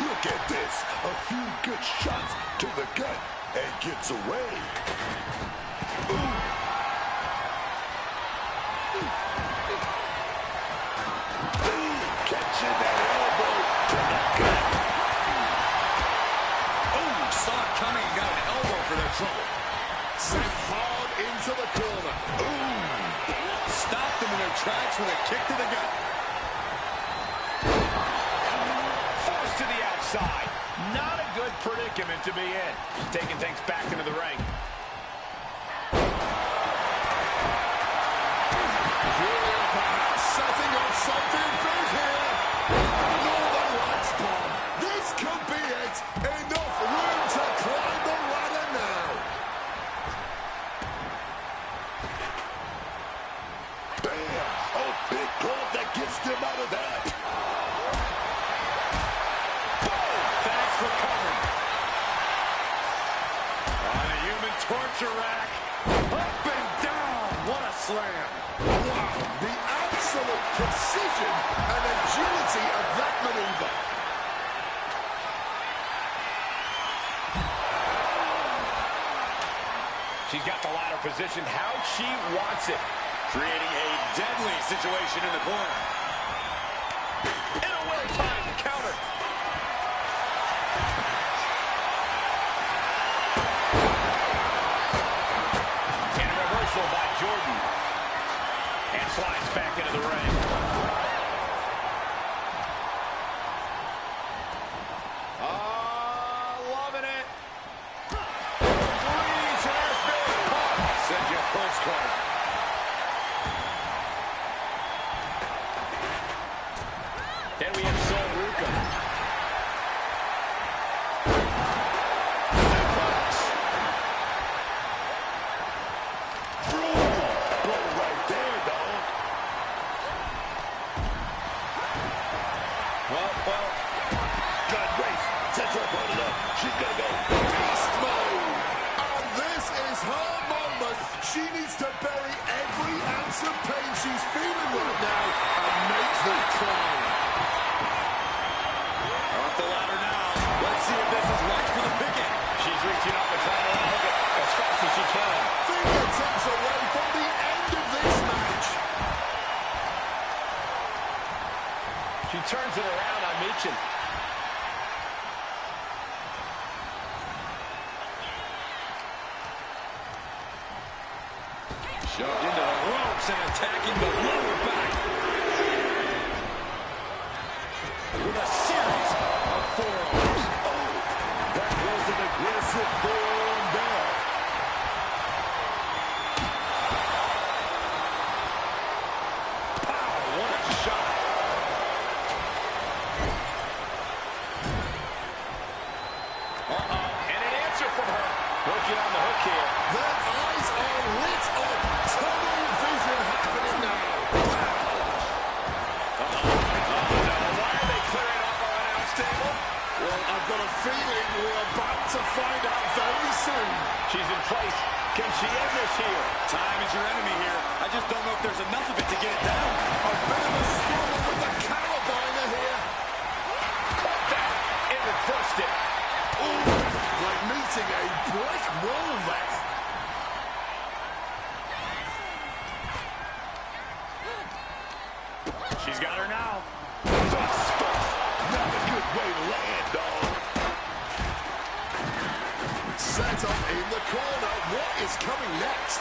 look at this. A few good shots to the gut and gets away. Ooh. Catching that elbow to the gut. Oh, saw it coming and got an elbow for their trouble. Sent hard into the corner. Ooh. Stopped them in their tracks with a kick to the gut. Forced to the outside. Not a good predicament to be in. Taking things back into the ring. Julia perhaps setting up something big here. Northern Lights bomb. This could be it. torture rack. Up and down. What a slam. Wow, the absolute precision and agility of that maneuver. She's got the ladder positioned how she wants it. Creating a deadly situation in the corner. And a well-timed counter. And a reversal by Jordan. And slides back into the ring. Loving it. Send your postcard. Then we have Sol Ruka. Go right there, dog. Well. Got race. Sets her opponent up. She's gonna go. Beast mode. And this is her moment. She needs to bury every ounce of pain she's feeling right now and make the climb. Up the ladder now. Let's see if this is right for the picking. She's reaching up and trying to unhook it as fast as she can. Fingertips away from the end of this match. She turns it around on Michin. Shoved into the ropes and attacking the lower back. With a series of forearms. Oh, that was an aggressive forearm down. Pow, what a shot. And an answer from her. Working on the hook here. Their eyes are lit up. Tunnel vision happening now. Why are they clearing off our announce table? Well, I've got a feeling we're about to find out very soon. She's in place. Can she end this here? Time is your enemy here. I just don't know if there's enough of it to get it down. A bit of a struggle with the carabiner here. Caught that and reversed it. Ooh, like meeting a brick wall there. She's got her now. Not a good way to land, dog. Set up in the corner. What is coming next?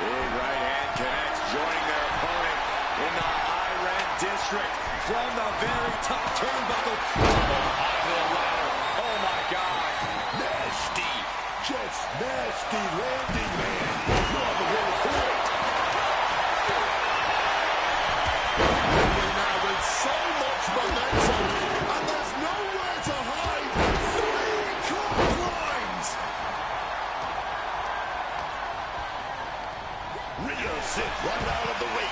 Big right hand connects, joining their opponent in the high-red district from the very top turnbuckle. Onto the ladder. Oh, my God. Nasty. Just nasty landing, man. No other way to put it. Now with so much momentum, and there's nowhere to hide. 3 clotheslines. Rhea sent right out of the way.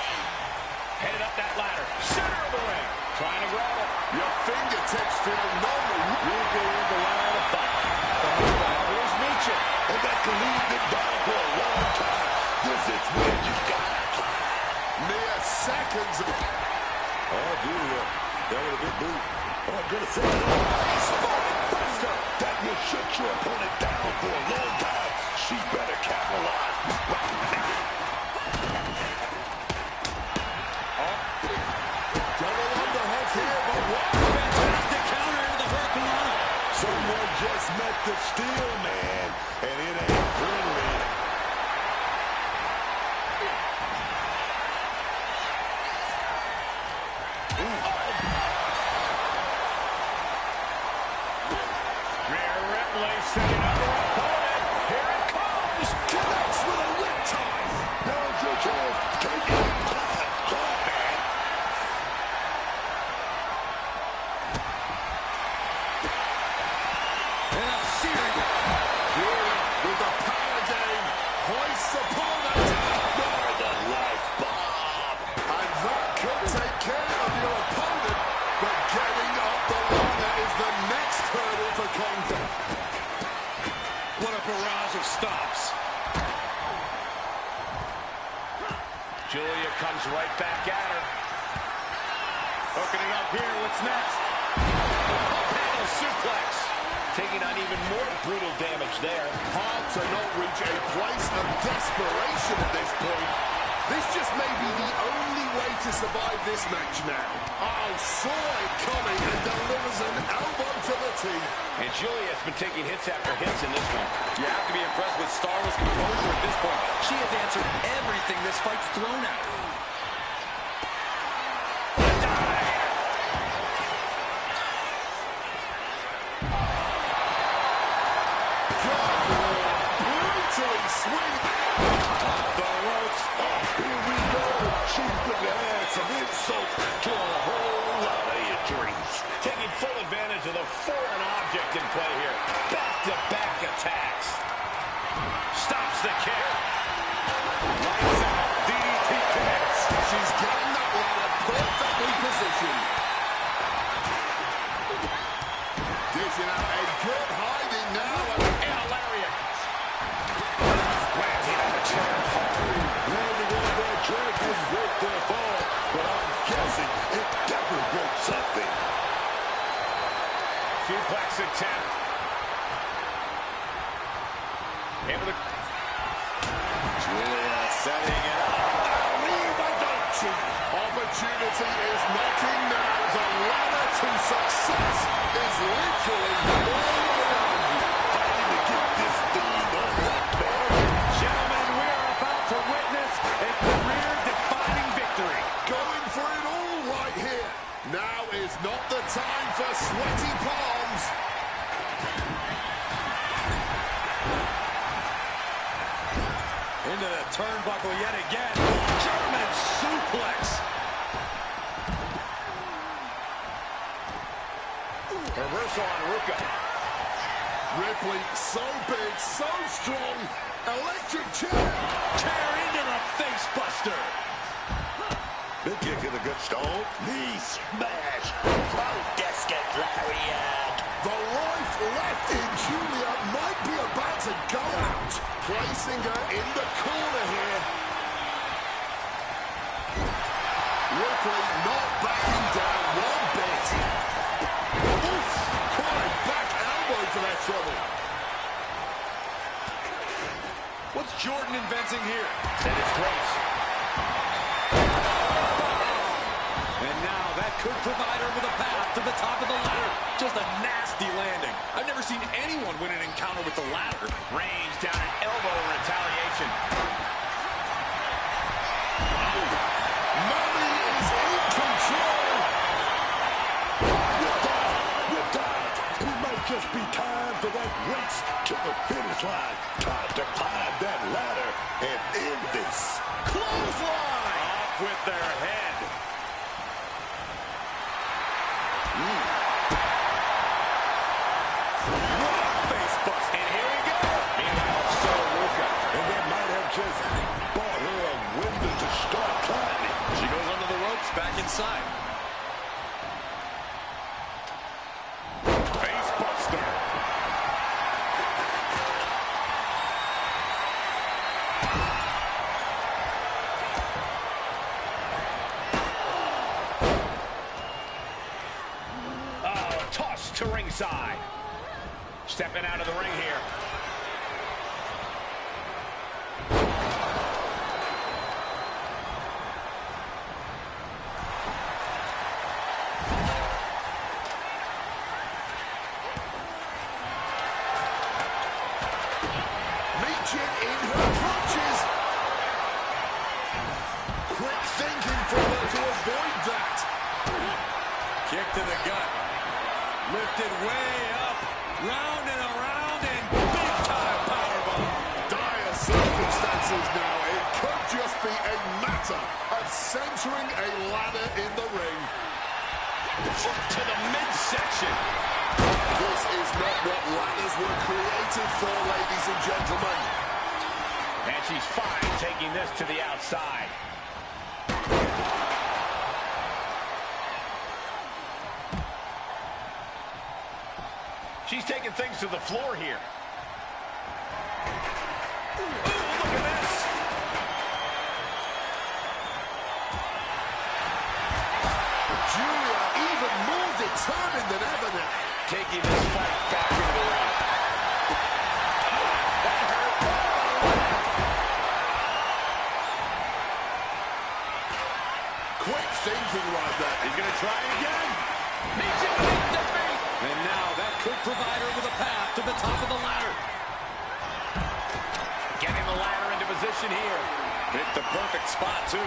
Headed up that ladder. Center of the ring. Trying to grab it. Your fingertips feel numb. Ruka in the line of fire. Here's Michin. And that can lead them down for a long time. This is where you gotta climb. Mere seconds. Oh, dude, that would have been boot. Oh, I'm gonna say spine buster. That will shut your opponent down for a long time. She better capitalize right now. Double underhook here, but what? Fantastic counter into the Hurricanrana. Someone just met the steel, man, and it ain't friendly. Rhea Ripley setting up her opponent. What a barrage of stops. Julia comes right back at her. Hooking it up here. What's next? Panel suplex. Taking on even more brutal damage there. Hard to not reach a place of desperation at this point. This just may be the only way to survive this match now. Oh, saw it coming and delivers an elbow to the teeth. And Julia has been taking hits after hits in this one. You have to be impressed with Starla's composure at this point. She has answered everything this fight's thrown at her. Brutally sweet. Off the ropes. Here we go. She's gonna add some insult to a whole lot of injuries. Taking full advantage of the foreign object in play here. Back-to-back attacks. Stops the kick. Lights out. DDT connects. She's getting that ladder perfectly positioned. Dishing out a good hiding now. And a lariat. Planting on the chair. Landing on that track and broke their fall, but I'm guessing it definitely broke something. Suplex attempt. Into the... Julia setting it up. Opportunity is knocking now. The ladder to success is literally all around you. Fighting to get this thing unlocked, man. Gentlemen, we are about to witness a career-defining victory. Going for it all right here. Now is not the time for sweaty palms. Into the turnbuckle yet again. German suplex. Reversal on Ruka. Ripley, so big, so strong. Electric chair. Chair into the face buster. Big kick in the good stone. Knee smash. Oh, discus lariat. The life left in Julia might be about to go out. Placing her in the corner here. Ripley not backing down one bit. Oof, quite a back elbow for that trouble. What's Jordan inventing here? Set his place. And now that could provide her with a path to the top of the ladder. Just a nasty landing. I've never seen anyone win an encounter with the ladder. Range down an elbow in retaliation. Money is in control. You're down. It might just be time for that race to the finish line. Time to climb that ladder and end this. Clothesline! Off with their head. Face bust. And here we go. Meanwhile, so Ruka. And that might have just bought her a window to start climbing. She goes under the ropes, back inside. Face buster. Oh, toss to ringside. Stepping out of the ring here. Reaching in her clutches. Quick thinking from her to avoid that. Kick to the gut. Lifted way up. Round and around and big time powerbomb. Dire circumstances now. It could just be a matter of centering a ladder in the ring. Foot to the midsection. This is not what ladders were created for, ladies and gentlemen. And she's fine taking this to the outside. She's taking things to the floor here. lightning rod, that. He's going to try it again. Meets it with defeat. And now that could provide her with a path to the top of the ladder. Getting the ladder into position here. Hit the perfect spot, too.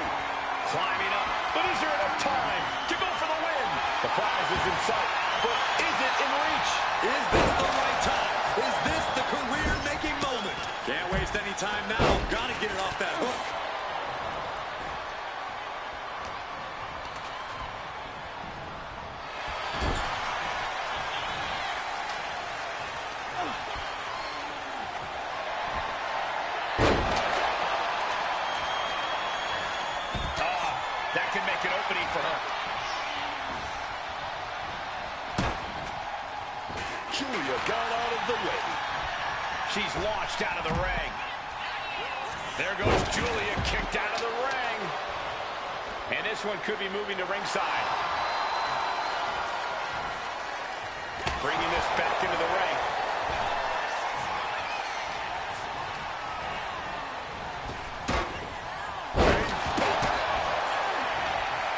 Climbing up. But is there enough time to go for the win? The prize is in sight. But is it in reach? Is this the right time? Is this the career-making moment? Can't waste any time now. Got to get it off that hook. That can make an opening for her. Julia got out of the way. She's launched out of the ring. There goes Julia, kicked out of the ring. And this one could be moving to ringside. Bringing this back into the ring.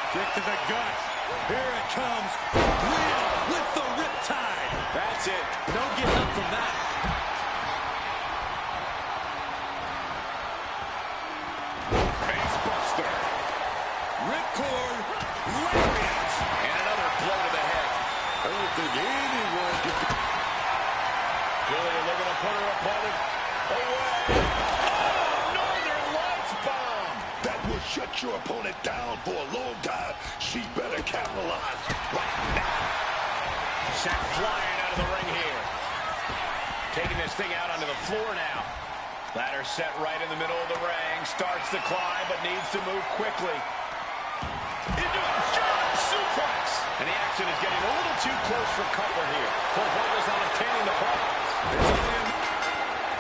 Kick to the gut. Here it comes. Rhea with the riptide. That's it. No getting up from that. Face buster. Ripcord. Lariat. And another blow to the head. I don't think anyone can... Julia looking to put her opponent away. Oh, Northern Lights bomb. That will shut your opponent down for a long time. She better capitalize right now. Sent flying out of the ring here. Taking this thing out onto the floor now. Ladder set right in the middle of the ring. Starts to climb, but needs to move quickly. Into a German suplex. And the action is getting a little too close for comfort here. Full focus on obtaining the prize.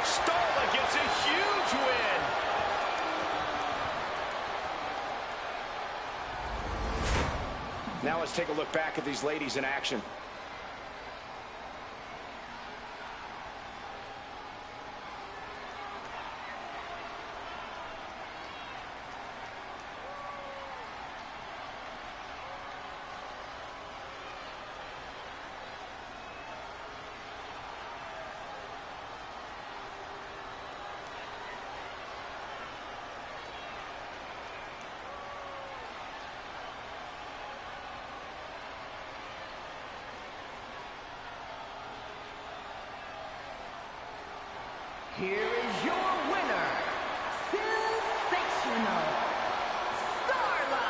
Starla gets a huge win. Now let's take a look back at these ladies in action. Here is your winner, Sensational Starla.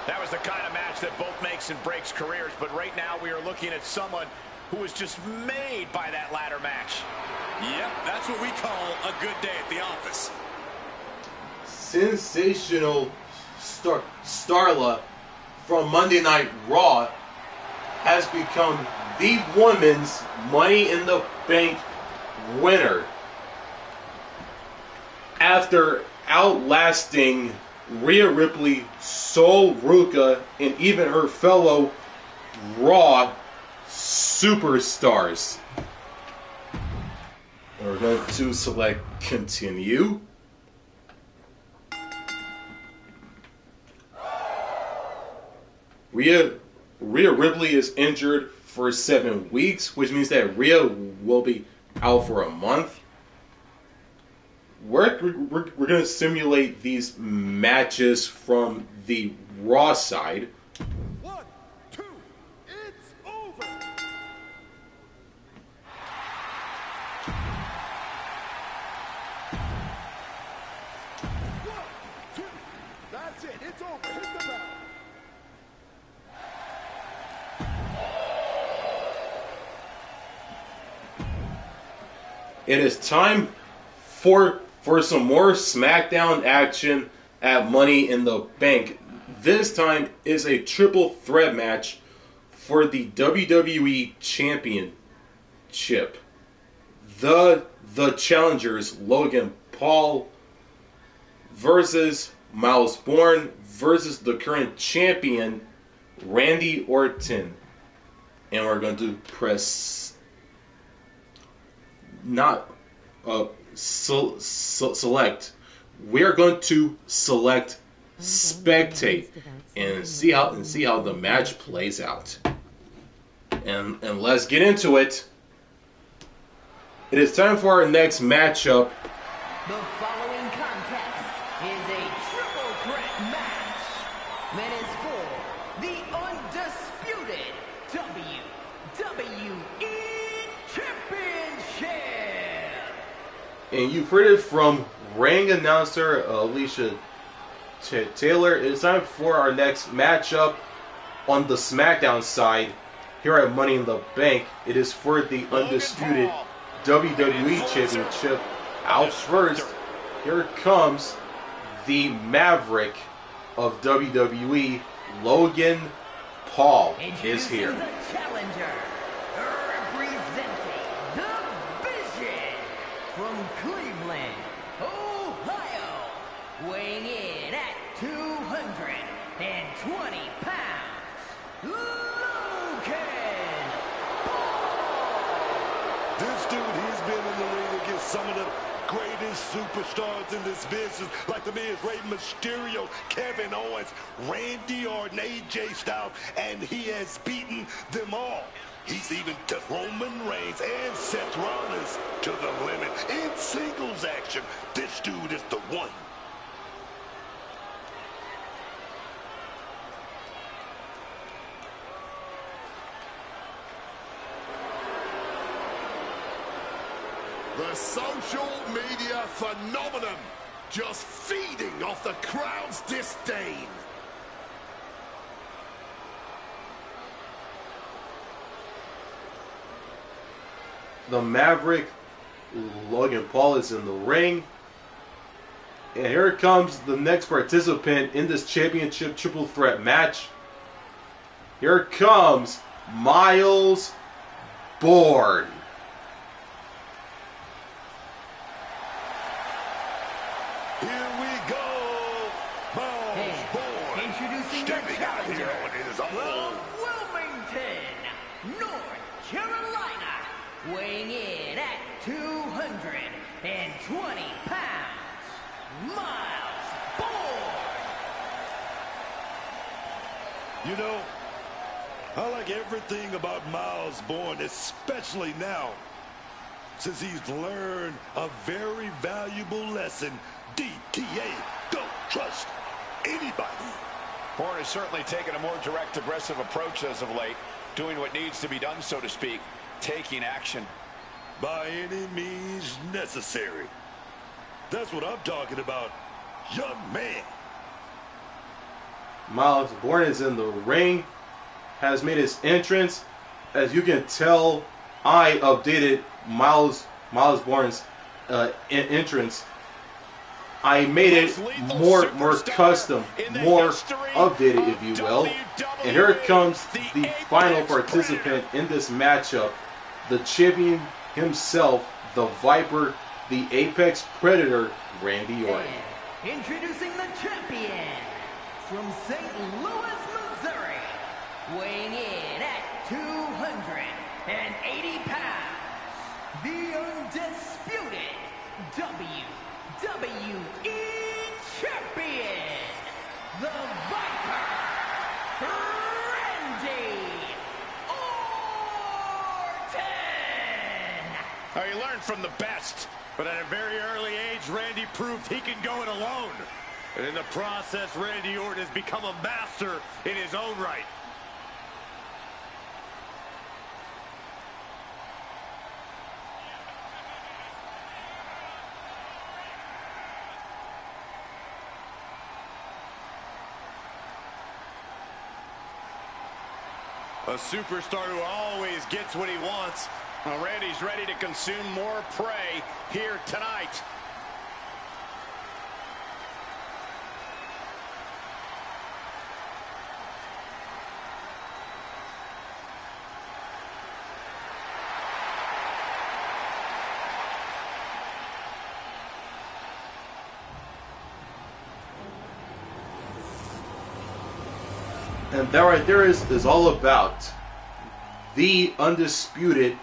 That was the kind of match that both makes and breaks careers, but right now we are looking at someone who was just made by that ladder match. Yep, that's what we call a good day at the office. Sensational Starla from Monday Night Raw has become the women's Money in the Bank winner after outlasting Rhea Ripley, Sol Ruka, and even her fellow Raw superstars. We're going to select continue. Rhea Ripley is injured for 7 weeks, which means that Rhea will be out for a month. We're going to simulate these matches from the Raw side. 1, 2, it's over. 1, 2, that's it. It's over. Hit the bell. It is time for some more SmackDown action at Money in the Bank. This time is a triple threat match for the WWE Championship. The challengers, Logan Paul versus Miles Bourne versus the current champion, Randy Orton. And we're going to press select. We're going to select spectate and see how the match plays out. And let's get into it. It is time for our next matchup. The following contest is a triple threat match that is for the undisputed WWE Championship. And you've heard it from ring announcer Alicia Taylor. It is time for our next matchup on the SmackDown side here at Money in the Bank. It is for the undisputed WWE Championship. Out first, here comes the Maverick of WWE, Logan Paul is here. The challenger, representing the Vision from Cleveland, Ohio, weighing in at 220 pounds, Logan Paul. This dude, he's been in the ring against some of the greatest superstars in this business, like the Miz, Rey Mysterio, Kevin Owens, Randy Orton, AJ Styles, and he has beaten them all. He's even took Roman Reigns and Seth Rollins to the limit in singles action. This dude is the one. The social media phenomenon, just feeding off the crowd's disdain. The Maverick, Logan Paul, is in the ring. And here comes the next participant in this championship triple threat match. Here comes Miles Bourne. Here we go. Miles Bourne. Introducing the Stepping out here challenger on his from own. Wilmington, North Carolina, weighing in at 220 pounds, Miles Bourne. You know, I like everything about Miles Bourne, especially now, since he's learned a very valuable lesson. DTA, don't trust anybody. Bourne has certainly taken a more direct, aggressive approach as of late, doing what needs to be done, so to speak, taking action. By any means necessary. That's what I'm talking about, young man. Miles Bourne is in the ring, has made his entrance. As you can tell, I updated Miles Bourne's entrance. I made it more custom, more updated, if you will. And here comes the final participant in this matchup, the champion himself, the Viper, the Apex Predator, Randy Orton. And introducing the champion from St. Louis, Missouri, weighing in at 280 pounds, the undisputed WWE Champion, the Viper, Randy Orton. Now, he learned from the best, but at a very early age, Randy proved he can go it alone. And in the process, Randy Orton has become a master in his own right. A superstar who always gets what he wants. Well, Randy's ready to consume more prey here tonight. And that right there is all about the undisputed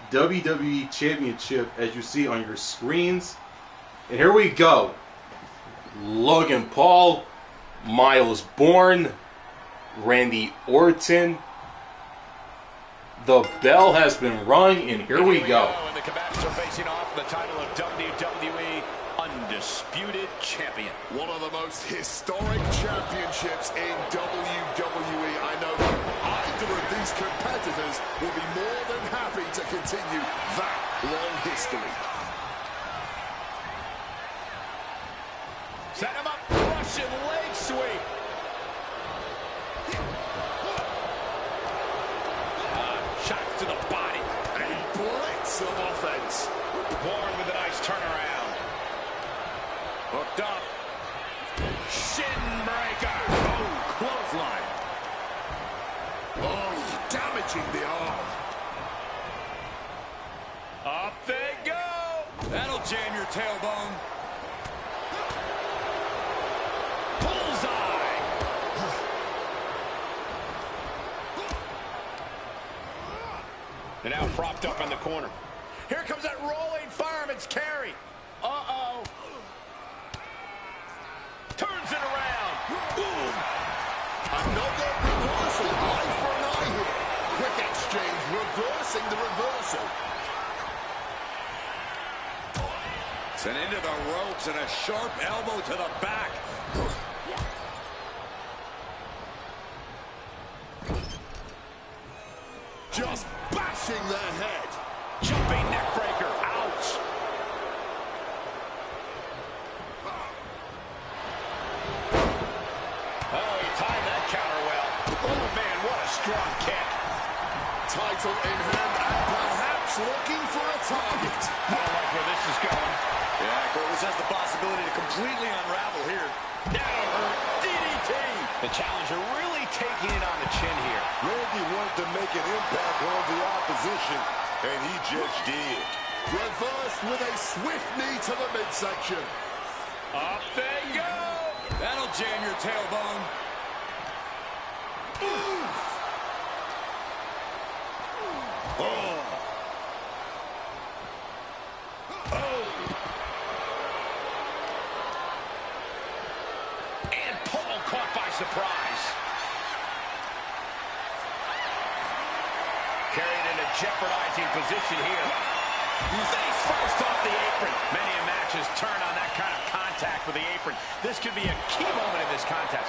WWE Championship, as you see on your screens. And here we go. Logan Paul Miles Bourne, Randy Orton. The bell has been rung, and here we go. And the combatants are facing off for the title of WWE Undisputed Champion. One of the most historic championships in WWE. I know that either of these competitors will be more than happy to continue that long history. Set him up, Russian leg sweep. Shots to the body. A blitz of offense. Bourne with a nice turnaround. Hooked up. Shin breaker. Oh, clothesline. Oh, damaging the arm. Up they go. That'll jam your tailbone. Bullseye. They're now propped up in the corner. Here comes that rolling fireman's carry. Uh-oh. Turns it around. Boom. Another reversal. Eye for an eye here. Quick exchange, reversing the reversal. Sent into the ropes and a sharp elbow to the back. Just bashing their head. Jumping neck breaker. Ouch. Oh, he timed that counter well. Oh, man, what a strong kick. Title in hand and perhaps looking for a target. I don't like where this is going. Yeah, Cole, this has the possibility to completely unravel here. That'll hurt. DDT. The challenger really taking it on the chin here. Randy wanted to make an impact on the opposition, and he just did. Reversed with a swift knee to the midsection. Up they go. That'll jam your tailbone. Oof. Oh. And Paul caught by surprise. Carried in a jeopardizing position here. Face first off the apron. Many a matches turn on that kind of contact with the apron. This could be a key moment in this contest.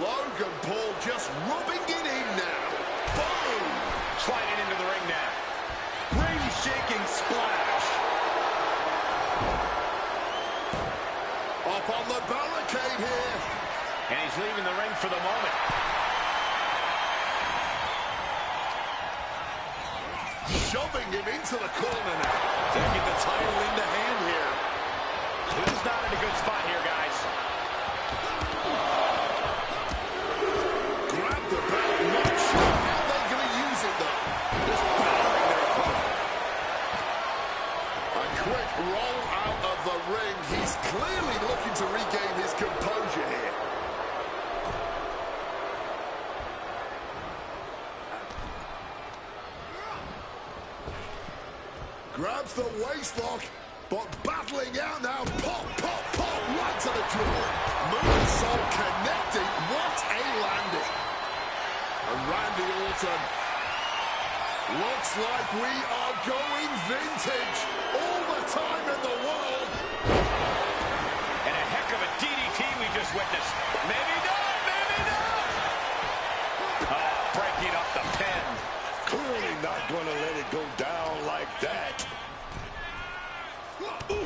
Logan Paul just rubbing it in now. Boom! Sliding into the ring now. Ring-shaking splash. Up on the barricade here. And he's leaving the ring for the moment. Shoving him into the corner now. Taking the title into hand here. Who's not in a good spot here, guys? Grab the belt. Not sure how they're going to use it, though. Just battering their opponent. A quick roll out of the ring. He's clearly looking to regain his composure here. Grabs the waistlock, but battling out now. Pop, pop, pop, right to the jaw. Moonsault connecting. What a landing. And Randy Orton. Looks like we are going vintage. All the time in the world. And a heck of a DDT we just witnessed. Maybe not, maybe not. Breaking up the pin. Clearly not going to let it go down like that. The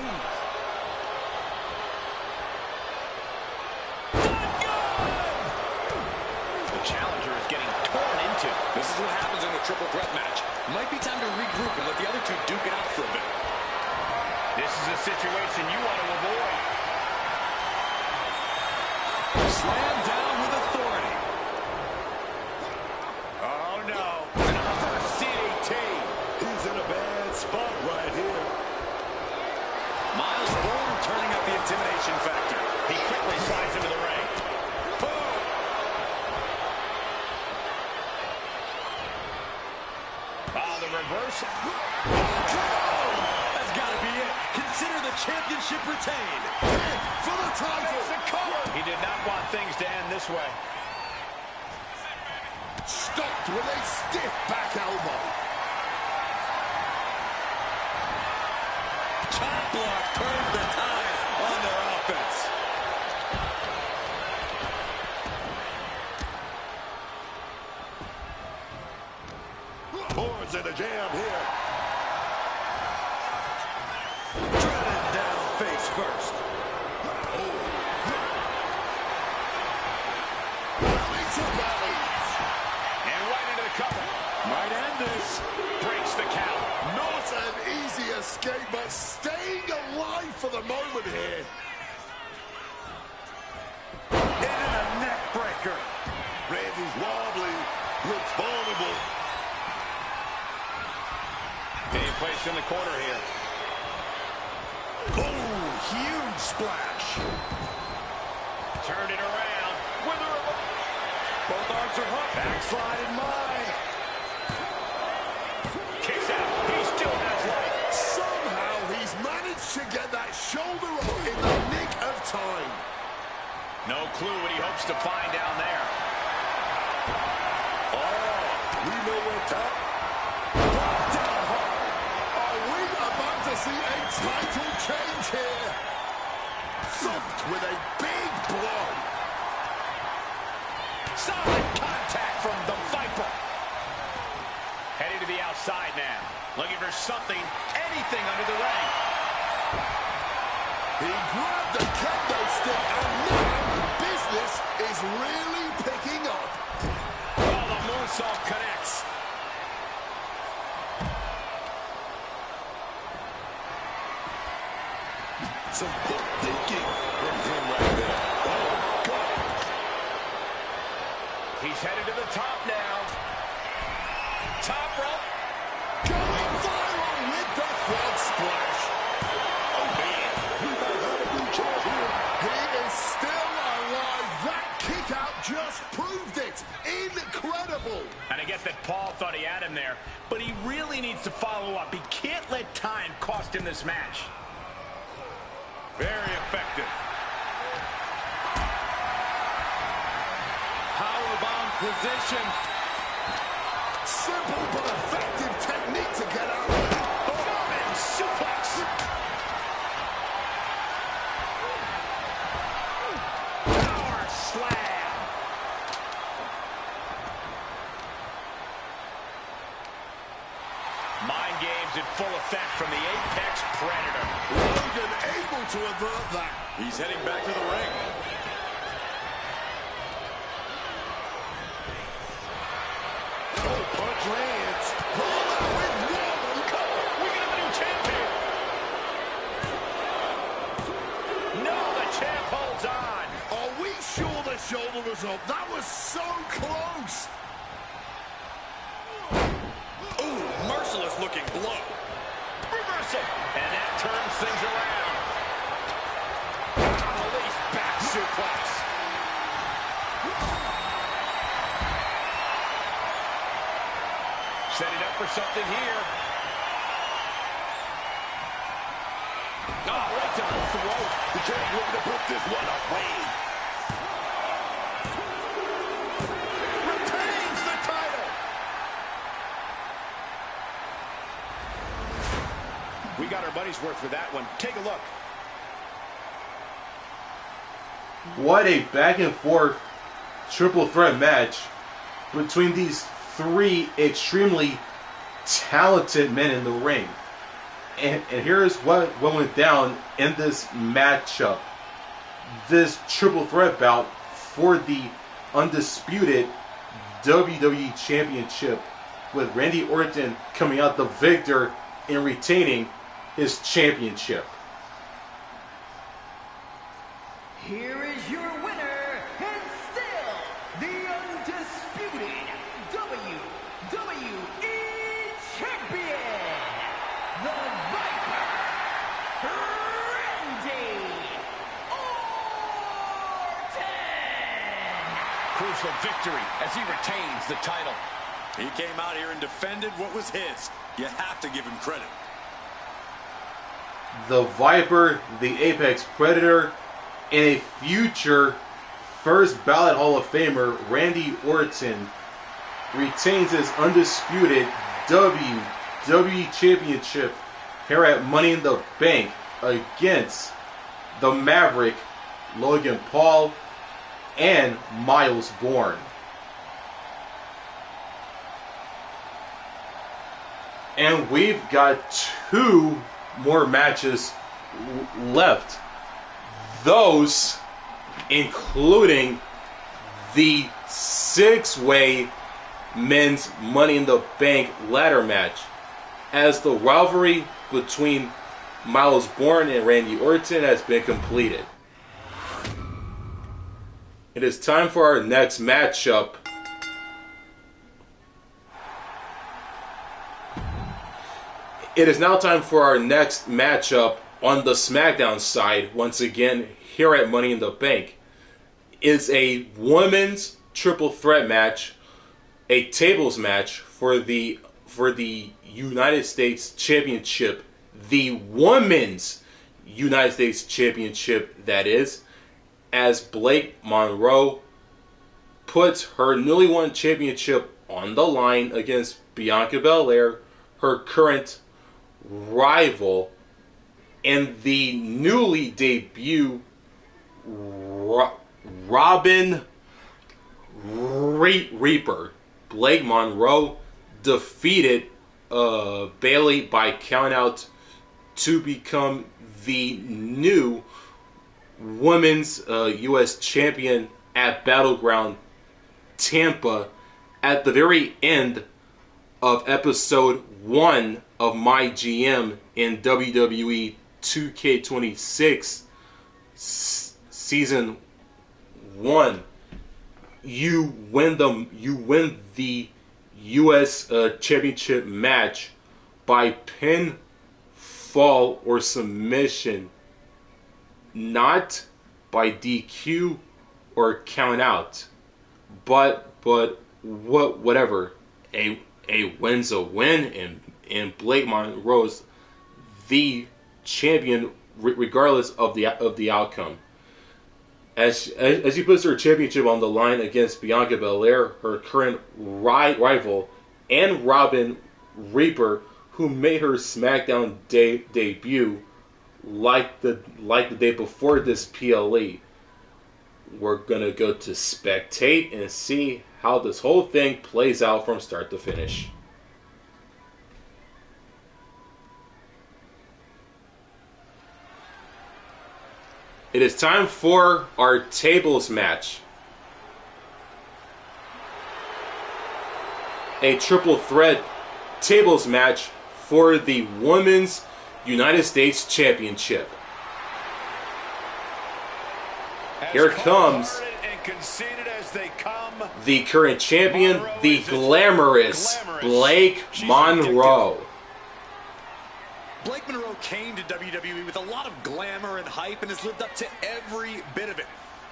challenger is getting torn into. This is what happens in a triple threat match. Might be time to regroup and let the other two duke it out for a bit. This is a situation you want to avoid. Slam down with authority. Oh, no. And a reverse DDT. He's in a bad spot right here. Miles Bourne turning up the intimidation factor. He quickly slides into the ring. Boom. Oh, the reversal. That's got to be it. Consider the championship retained. For the title. He did not want things to end this way. Stopped with a stiff back elbow. Chop block turns the tide on their offense. Boards in the jam here. Dreaded down face first. Belly to belly. And right into the cover. Might end this. Breaks the count. Not an easy escape, but staying alive for the moment here. Into the neck breaker. Randy's wobbly, looks vulnerable. Being placed in the corner here. Oh, huge splash. Turned it around. Both arms are hooked. Backslide in line. Kicks out. He still has life. Somehow he's managed to get that shoulder up in the nick of time. No clue what he hopes to find down there. We know where top. Are we about to see a title change here? Thumped with a big blow. Solid contact from the Viper. Heading to the outside now. Looking for something, anything under the ring. He grabbed the kendo stick and now business is really picking up. Oh, the moonsault connects. Some quick thinking from him right there. Oh, God. He's headed to the top now. Top rope. Going viral with the frog splash. Oh, man. We might have a new champ here. He is still alive. That kick out just proved it. Incredible. And I get that Paul thought he had him there, but he really needs to follow up. He can't let time cost him this match. Very effective. Powerbomb position. Simple but effective technique to get out of it. German suplex. Power slam. Mind games in full effect from the Apex Predator. Logan able to avert that. He's heading back to the ring. Oh, punch lands. With one cover. We got a new champ here. No, the champ holds on. Are we sure the shoulder was up? That was so close. Ooh, merciless looking blow. Reversal. And that turns things around. Release back suplex. Setting up for something here. Oh, right to the throat. The champ looking to put this one away. Retains the title. We got our money's worth for that one. Take a look. What a back and forth triple threat match between these three extremely talented men in the ring. And here's what went down in this matchup. This triple threat bout for the undisputed WWE Championship, with Randy Orton coming out the victor and retaining his championship. Here is your winner, and still the undisputed WWE Champion, the Viper, Randy Orton. Crucial victory as he retains the title. He came out here and defended what was his. You have to give him credit. the Viper, the Apex Predator, and a future first ballot Hall of Famer, Randy Orton, retains his undisputed WWE Championship here at Money in the Bank against the Maverick, Logan Paul, and Miles Bourne. And we've got 2 more matches left. Those including the 6-way men's Money in the Bank ladder match, as the rivalry between Miles Bourne and Randy Orton has been completed. It is time for our next matchup. It is now time for our next matchup on the SmackDown side, once again, here at Money in the Bank. Is a women's triple threat match, a tables match for the United States Championship, the Women's United States Championship, that is, as Blake Monroe puts her newly won championship on the line against Bianca Belair, her current rival, and the newly debuted Robin Reaper. Blake Monroe defeated Bayley by countout to become the new Women's U.S. Champion at Battleground Tampa at the very end of episode 1 of MyGM in WWE 2K26 season 1. You win the U.S. Championship match by pinfall or submission, not by DQ or count out. But whatever. A win's a win, and Blake Monroe's the champion regardless of the outcome. As she puts her championship on the line against Bianca Belair, her current rival, and Robin Reaper, who made her SmackDown debut like the day before this PLE. We're gonna go to spectate and see how this whole thing plays out from start to finish. It is time for our tables match. A triple threat tables match for the Women's United States Championship. Here comes the current champion, the glamorous Blake Monroe. Blake Monroe came to WWE with a lot of glamour and hype and has lived up to every bit of it.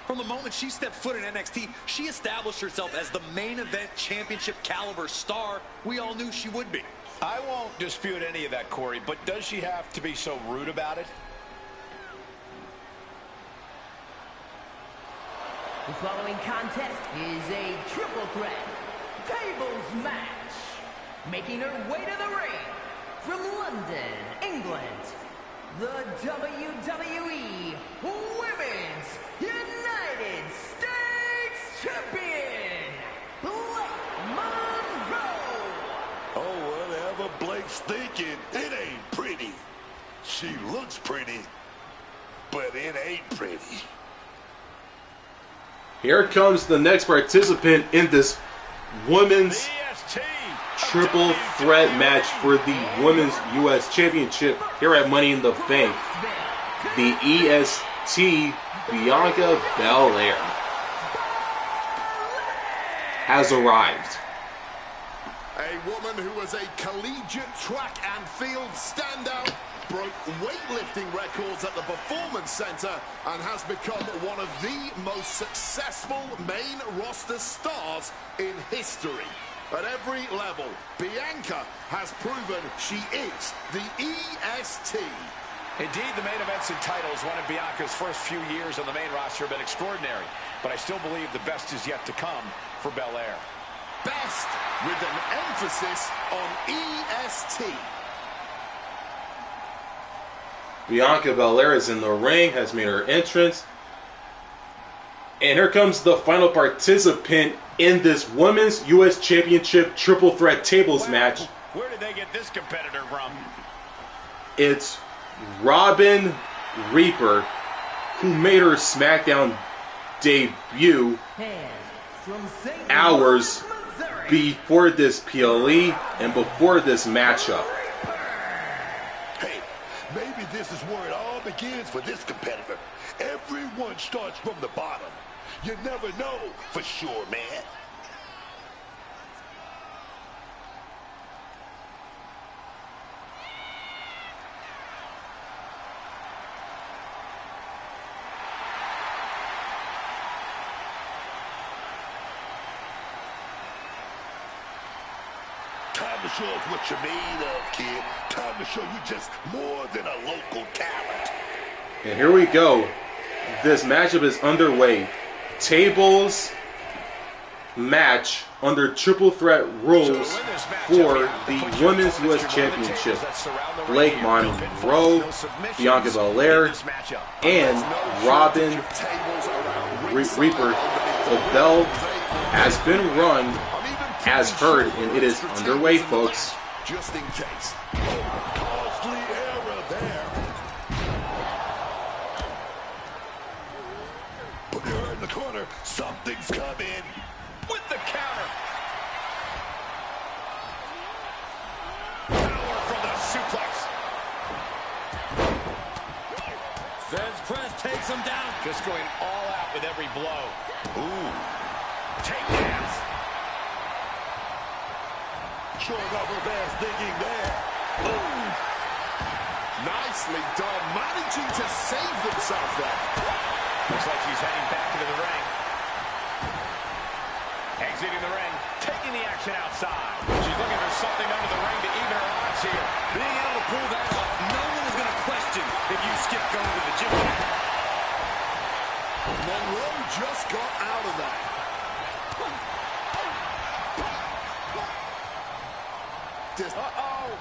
From the moment she stepped foot in NXT, she established herself as the main event championship caliber star we all knew she would be. I won't dispute any of that, Corey, but does she have to be so rude about it? The following contest is a triple threat tables match. Making her way to the ring from London, England, the WWE Women's United States Champion, Blake Monroe. Oh, whatever Blake's thinking, it ain't pretty. She looks pretty, but it ain't pretty. Here comes the next participant in this women's triple threat match for the Women's U.S. Championship here at Money in the Bank. The EST Bianca Belair has arrived. A woman who was a collegiate track and field standout, broke weightlifting records at the Performance Center, and has become one of the most successful main roster stars in history. At every level, Bianca has proven she is the EST. Indeed, the main events and titles, one of Bianca's first few years on the main roster, have been extraordinary. But I still believe the best is yet to come for Belair. Best with an emphasis on EST. Bianca Belair is in the ring, has made her entrance. And here comes the final participant in this Women's U.S. Championship Triple Threat Tables match. Where did they get this competitor from? It's Robin Reaper, who made her SmackDown debut hours before this PLE and before this matchup. Hey, maybe this is where it all begins for this competitor. Everyone starts from the bottom. You never know for sure, man. Time to show us what you're made of, kid. Time to show you just more than a local talent. And here we go. This matchup is underway. Tables match under triple threat rules for the Women's U.S. Championship. Blake Monroe, Bianca Belair, and Robin Reaper. The bell has been rung as heard, and it is underway, folks. Just in case. Costly error there. Put her in the corner. Something's coming. With the counter. Power from the suplex. Feds press takes him down. Just going all out with every blow. Ooh. Takedowns. Showing off her best thinking there. Ooh. Nicely done. Managing to save themselves there. Looks like she's heading back into the ring. Exiting the ring. Taking the action outside. She's looking for something under the ring to even her odds here. Being able to pull that off, no one is going to question if you skip going to the gym. Monroe just got out of that. Uh-oh.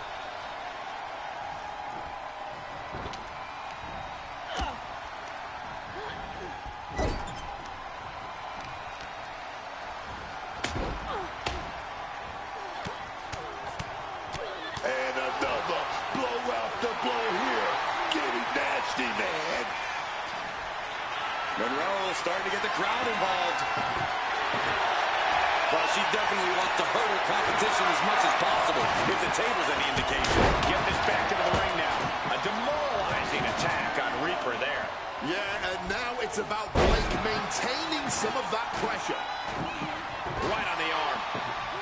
And another blow after blow here. Getting nasty, man. Monroe starting to get the crowd involved. Well, she definitely wants to hurt her competition as much as possible, if the table's any indication. Getting this back into the ring now. A demoralizing attack on Reaper there. Yeah, and now it's about Blake maintaining some of that pressure. Right on the arm.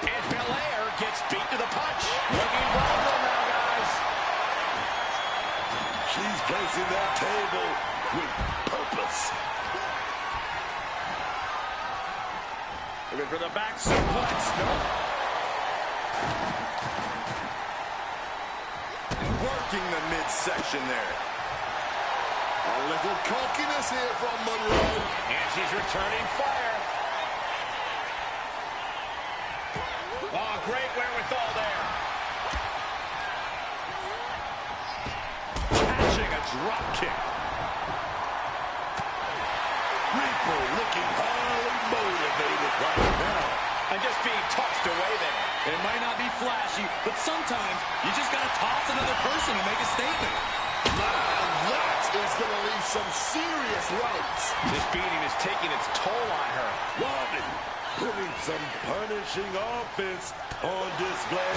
And Belair gets beat to the punch. Looking vulnerable now, guys. She's placing that table with purpose. Looking for the back suplex. Nope. Working the midsection there. A little cockiness here from Monroe. And she's returning fire. Oh, great wherewithal there. Catching a drop kick. Reaper looking highly motivated right now. And just being tossed away there. It might not be flashy, but sometimes you just got to toss another person to make a statement. Man, that is going to leave some serious welts. This beating is taking its toll on her. Robin putting some punishing offense on display.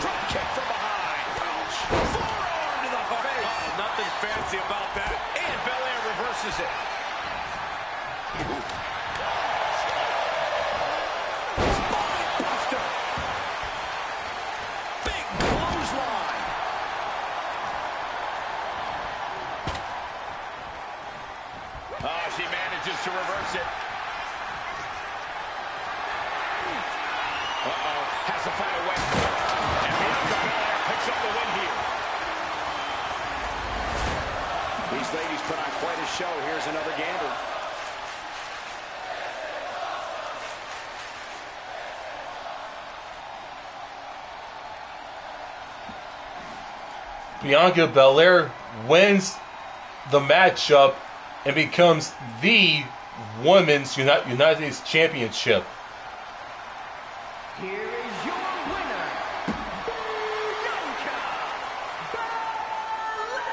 Drop kick from behind. Ouch. Forearm to the face. Oh, nothing fancy about that. And Belair reverses it. Spine buster. Big clothesline. Oh, she manages to reverse it. Uh-oh. Has to find a way. And Bianca Belair picks up the win here. ladies put on quite a show. Here's another gander. Bianca Belair wins the matchup and becomes the Women's United States Championship. Here is your winner, Bianca Belair!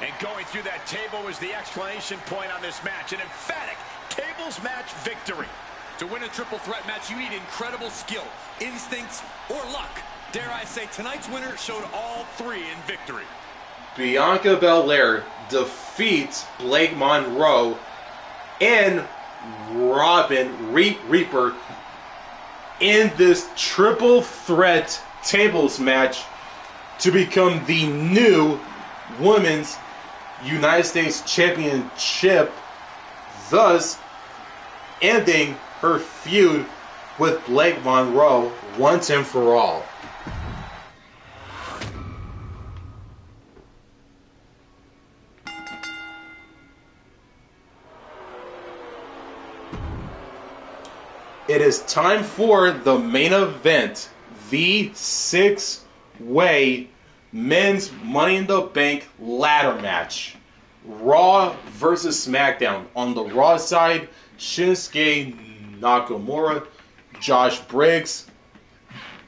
And going through that table was the exclamation point on this match. An emphatic tables match victory. To win a triple threat match, you need incredible skill, instincts, or luck. Dare I say, tonight's winner showed all three in victory. Bianca Belair defeats Blake Monroe and Robin Reaper in this triple threat tables match to become the new Women's United States Championship, thus ending her feud with Blake Monroe once and for all. It is time for the main event, the 6-way men's Money in the Bank ladder match. Raw versus SmackDown. On the Raw side, Shinsuke Nakamura, Josh Briggs,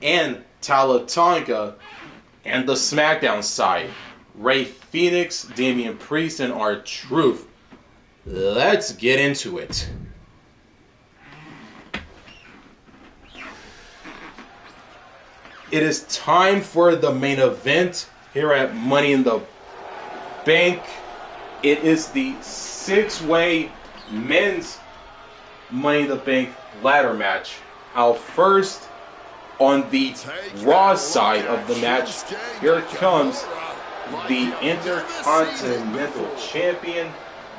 and Tala Tonga. And the SmackDown side, Rey Fenix, Damian Priest, and R-Truth. Let's get into it. It is time for the main event here at Money in the Bank. It is the 6-way men's Money in the Bank ladder match. Our first on the Raw side of the match, here comes the Intercontinental Champion,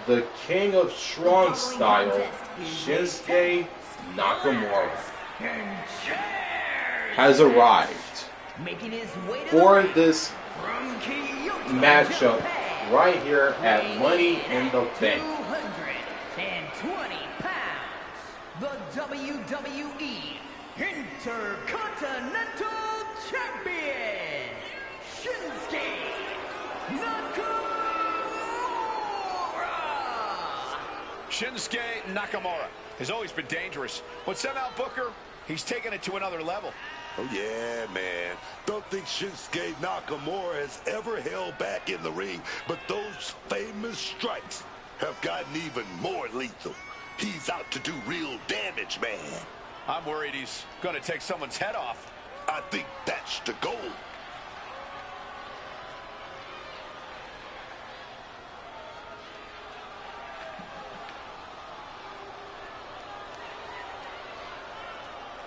the King of Strong Style, Shinsuke Nakamura, has arrived for this matchup right here at Money in the Bank. 220 pounds, the WWE Intercontinental Champion, Shinsuke Nakamura. Shinsuke Nakamura has always been dangerous, but somehow, Booker, he's taken it to another level. Oh, yeah, man. Don't think Shinsuke Nakamura has ever held back in the ring, but those famous strikes have gotten even more lethal. He's out to do real damage, man. I'm worried he's going to take someone's head off. I think that's the goal.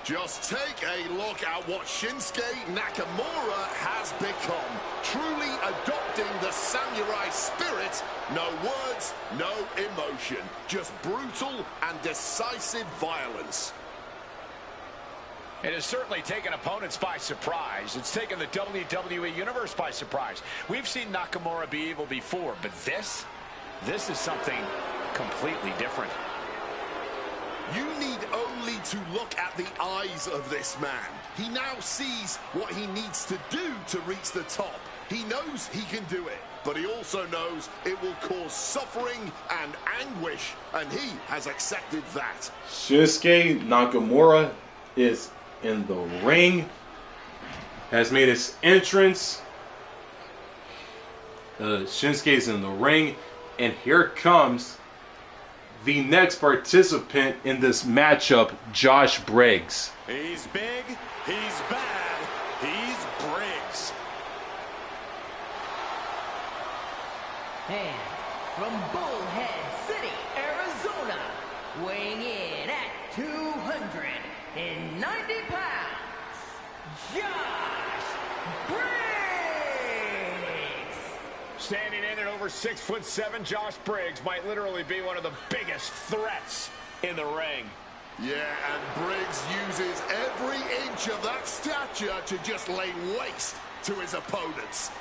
Just take a look at what Shinsuke Nakamura has become. Truly adopting the samurai spirit. No words, no emotion. Just brutal and decisive violence. It has certainly taken opponents by surprise. It's taken the WWE Universe by surprise. We've seen Nakamura be evil before, but this is something completely different. You need only to look at the eyes of this man. He now sees what he needs to do to reach the top. He knows he can do it, but he also knows it will cause suffering and anguish, and he has accepted that. Shinsuke Nakamura is in the ring, has made his entrance. Shinsuke is in the ring, and here comes the next participant in this matchup, Josh Briggs. He's big, he's bad, he's Briggs. And from Bullhead City, Arizona, weighing in at 290 pounds, Josh Briggs! Standing in at over 6'7", Josh Briggs might literally be one of the biggest threats in the ring. Yeah, and Briggs uses every inch of that stature to just lay waste to his opponents.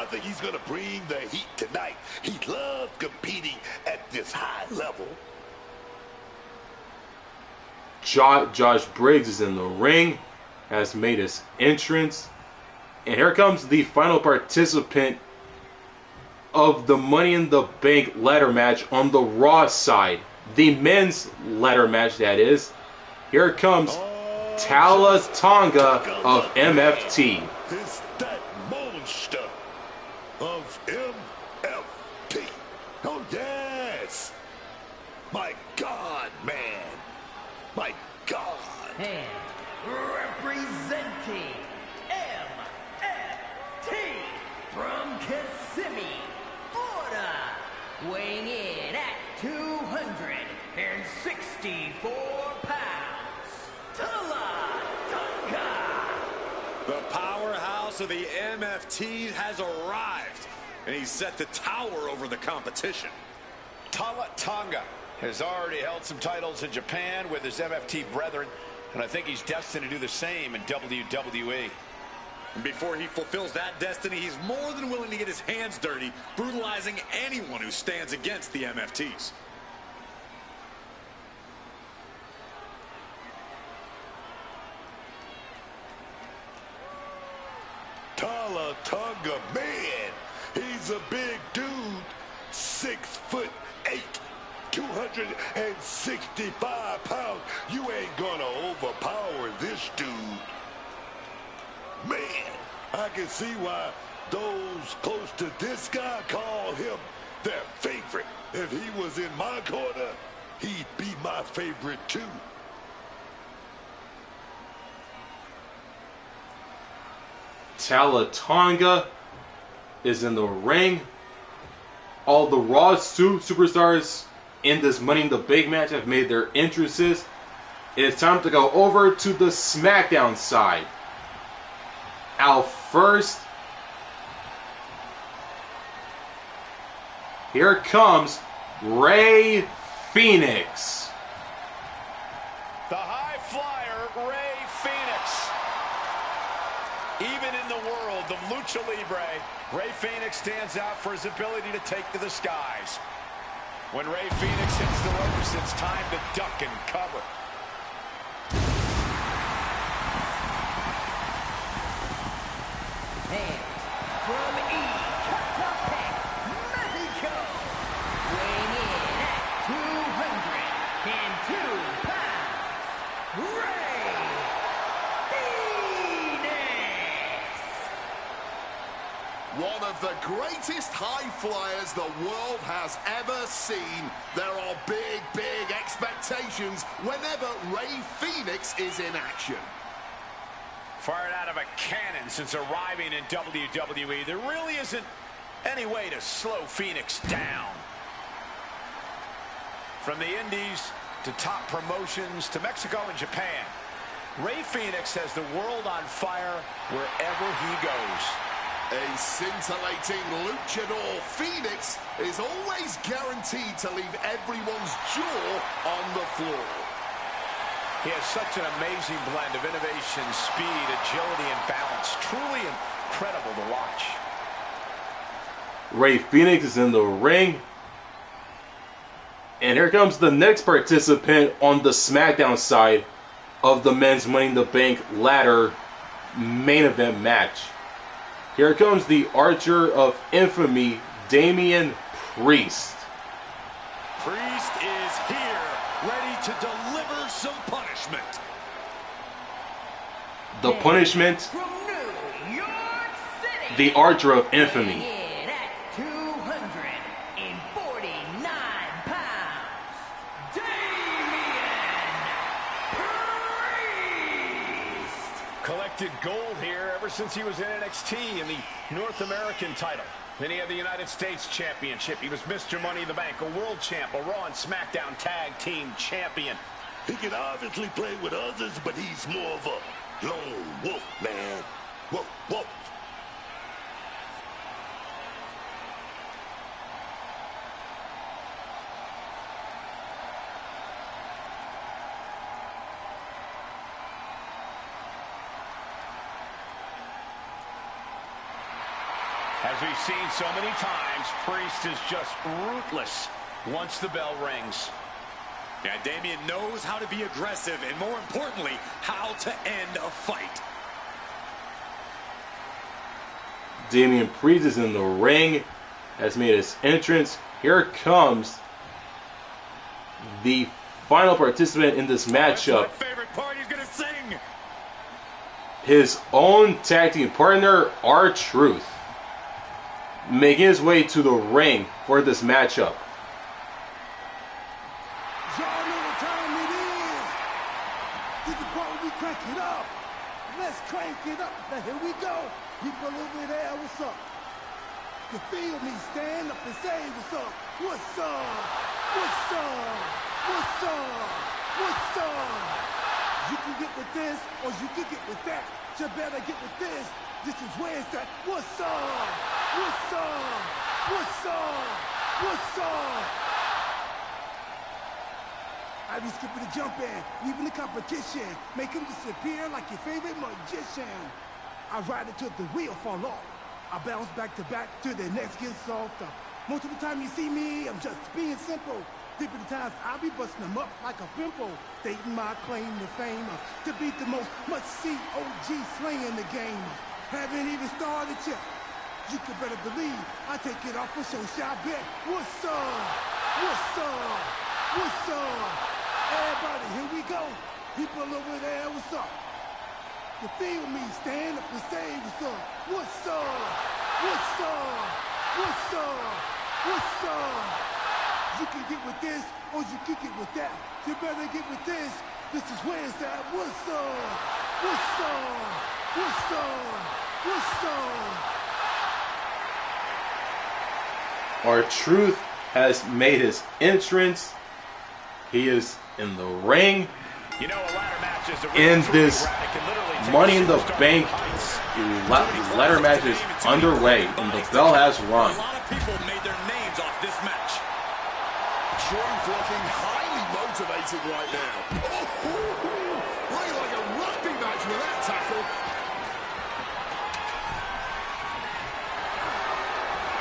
I think he's going to bring the heat tonight. He loves competing at this high level. Josh Briggs is in the ring, has made his entrance. And here comes the final participant of the Money in the Bank ladder match on the Raw side. The men's ladder match, that is. Here comes Tala Tonga of MFT. It's that monster of MFT. Oh, yes. My God, man. My God. And representing MFT from Kissimmee, Florida, weighing in at 264 pounds, Tala Tonga. The powerhouse of the MFT has arrived, and he's set to tower over the competition. Tala Tonga has already held some titles in Japan with his MFT brethren, and I think he's destined to do the same in WWE. And before he fulfills that destiny, he's more than willing to get his hands dirty, brutalizing anyone who stands against the MFTs. Tala Tonga, man. He's a big dude. 6'8", 265 pounds. You ain't gonna overpower this dude. Man, I can see why those close to this guy call him their favorite. If he was in my corner, he'd be my favorite too. Tala Tonga is in the ring. All the Raw superstars in this Money in the Bank match have made their entrances. It's time to go over to the SmackDown side. Out first, here comes Rey Fenix. The high flyer, Rey Fenix. Even in the world of Lucha Libre, Rey Fenix stands out for his ability to take to the skies. When Rey Fenix hits the ropes, it's time to duck and cover. And from Ecatepec, Mexico, weighing in at 202 pounds, Rey Fenix. One of the greatest high flyers the world has ever seen. There are big, big expectations whenever Rey Fenix is in action. Fired out of a cannon since arriving in WWE, there really isn't any way to slow Fenix down. From the Indies to top promotions to Mexico and Japan, Rey Fenix has the world on fire wherever he goes. A scintillating luchador, Fenix is always guaranteed to leave everyone's jaw on the floor. He has such an amazing blend of innovation, speed, agility, and balance. Truly incredible to watch. Rey Fenix is in the ring. And here comes the next participant on the SmackDown side of the men's Money in the Bank ladder main event match. Here comes the Archer of Infamy, Damian Priest. Priest is here, ready to deliver some punishment. The punishment, From New York City, the Archer of Infamy. weighing in at 249 pounds, Damian Priest. Collected gold here ever since he was in NXT in the North American title. Then he had the United States Championship. He was Mr. Money in the Bank, a world champ, a Raw and SmackDown Tag Team Champion. He can obviously play with others, but he's more of a lone wolf, man. Wolf, wolf. Has we've seen so many times, Priest is just ruthless once the bell rings. Yeah, Damian knows how to be aggressive and, more importantly, how to end a fight. Damian Priest is in the ring, has made his entrance. Here comes the final participant in this matchup. That's my favorite part. He's gonna sing. His own tag team partner, R-Truth, making his way to the ring for this matchup. Y'all know what time it is. This is part where we crank it up. Let's crank it up. Now here we go. People over there, what's up? You feel me? Stand up and say what's up. What's up? What's up? What's up? What's up? You can get with this or you can get with that. You better get with this. This is where it's at. What's up? What's up? What's up? What's up? I be skipping the jump in, leaving the competition, make him disappear like your favorite magician. I ride it till the wheel fall off. I bounce back to back till the next gets softer. Most of the time you see me, I'm just being simple. Deep in the times I'll be busting them up like a pimple. Stating my claim to fame to be the most must-see OG slaying in the game. Haven't even started yet. You can better believe I take it off for show shot bet. What's up? What's up? What's up? Everybody, here we go. People over there, what's up? You feel me? Stand up and say what's up. What's up? What's up? What's up? What's up? You can get with this or you can get with that. You better get with this. This is where it's at. What's up? What's up? What's up? What's up? R-Truth has made his entrance. He is in the ring. You know, a ladder match is a In really this rad. It can literally take Money in the superstar Bank heights. ladder match is underway, and the bell has rung. A lot of people made their names off this match. Truth looking highly motivated right now. Looking like a rugby match with that tackle.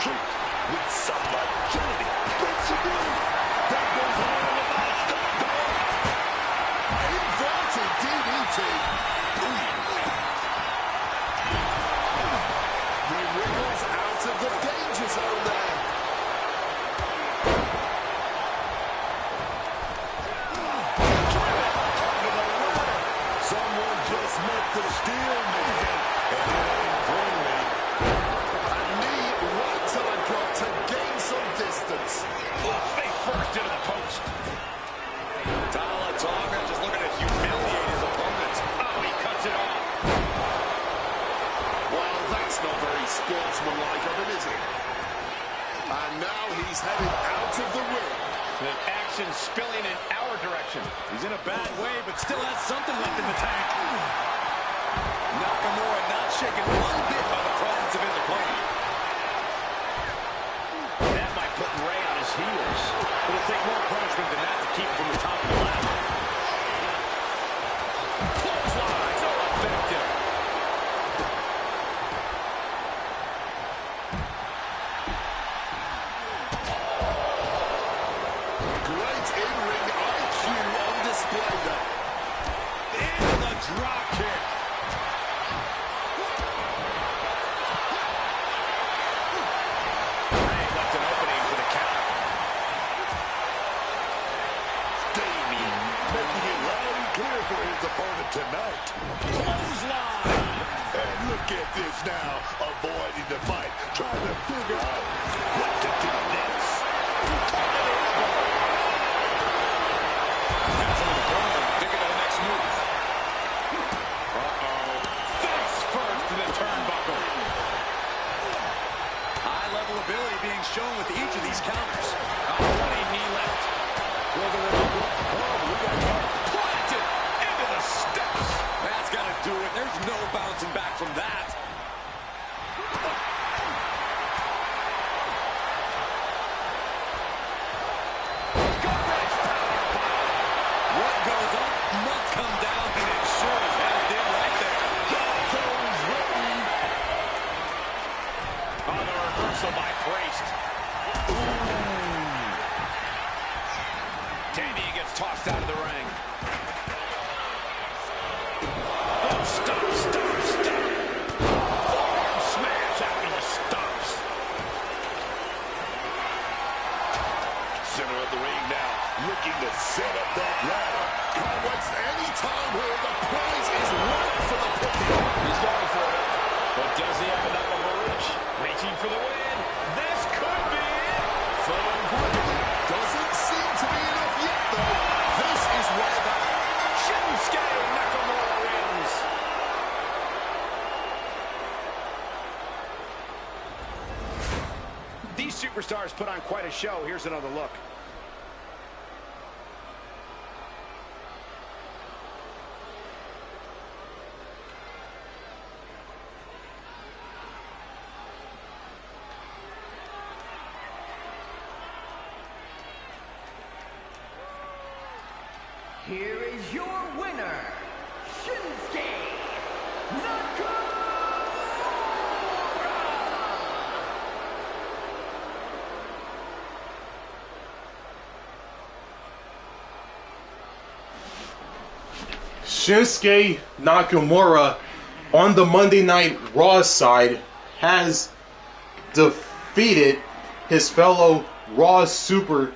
Truth with some agility. Breaks it in. That goes on in the match. Inverted DDT. He wriggles out of the danger zone there. Someone just met the steel man. And it ain't friendly. A knee right to the gut to gain some distance. Face first into the post. Tala Tonga just looking to humiliate his opponent. Oh, he cuts it off. Well, that's not very sportsmanlike of him, is it? And now he's headed out of the ring. The action spilling in our direction. He's in a bad way, but still has something left in the tank. Nakamura not shaken one bit by the presence of his opponent. That might put Ray on his heels. It'll take more punishment than that to keep him from the top of the ladder. Clothesline, so effective. Great in-ring IQ on display there. Into the drop kick. Ray left an opening for the count. Damian making it loud and clear for his opponent tonight. Clothesline. And look at this now, avoiding the fight, trying to figure out what to do next. That's in the corner. Thinking of the next move. Uh-oh. Face first to the turnbuckle. High level ability being shown with each of these counters. Oh, what a knee left. Planted into the steps. That's got to do it. There's no bouncing back from that. What goes up must come down, and it sure as hell did right there. On the time here. The prize is right for the picking. He's going for it. But does he have enough of a reach? Reaching for the win. This could be it. Firm grip. Doesn't seem to be enough yet, though. This is where the Shinsuke Nakamura wins. These superstars put on quite a show. Here's another look. Here is your winner, Shinsuke Nakamura! Shinsuke Nakamura on the Monday Night Raw side has defeated his fellow Raw superstars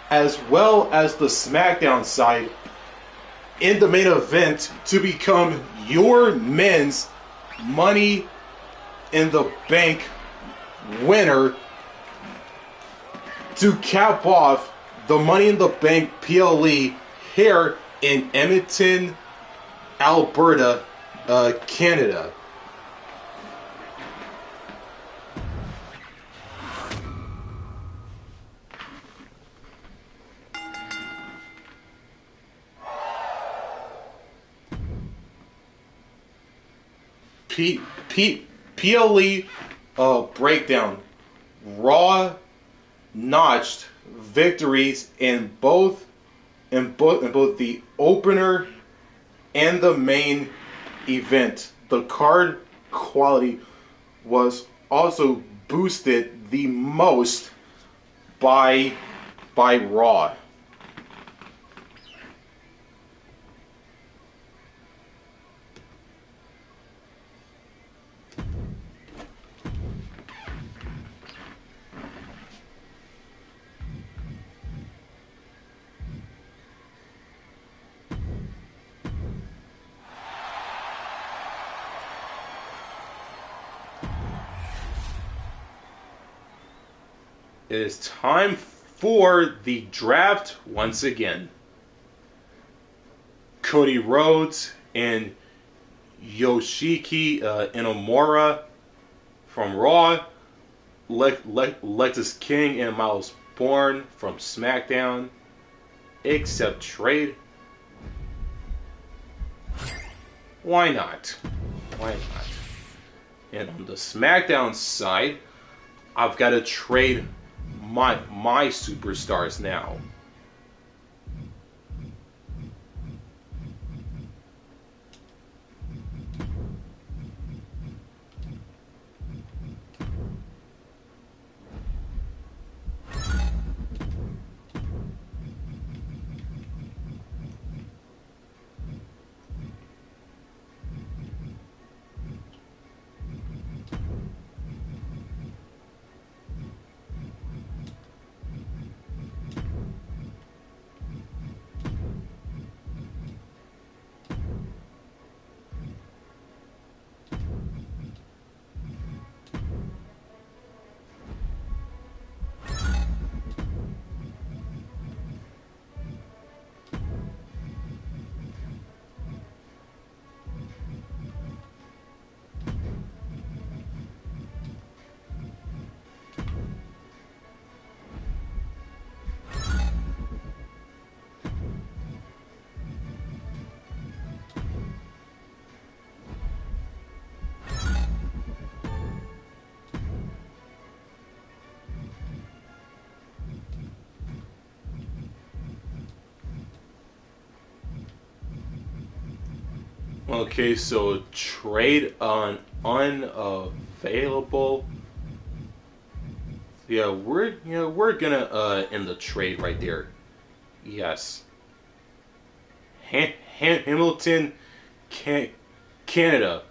as well as the SmackDown side in the main event to become your men's Money in the Bank winner to cap off the Money in the Bank PLE here in Edmonton, Alberta, Canada. PLE breakdown. Raw notched victories in both the opener and the main event. The card quality was also boosted the most by Raw. It is time for the draft once again. Cody Rhodes and Yoshiki Inamura from Raw. Lexus King and Miles Bourne from SmackDown. Accept trade. Why not? Why not? And on the SmackDown side, I've got to trade my superstars now. Okay, so trade on unavailable. Yeah, we're gonna end the trade right there. Yes. Hamilton, Canada.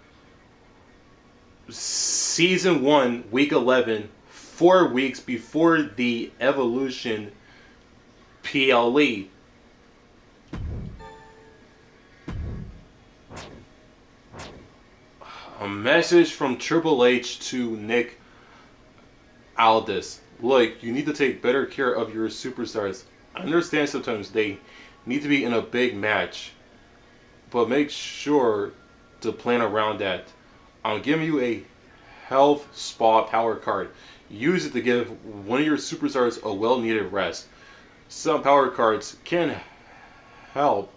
Season 1, Week 11, 4 weeks before the Evolution PLE. A message from Triple H to Nick Aldis. Look, you need to take better care of your superstars. I understand sometimes they need to be in a big match, but make sure to plan around that. I'm giving you a health spa power card. Use it to give one of your superstars a well-needed rest. Some power cards can help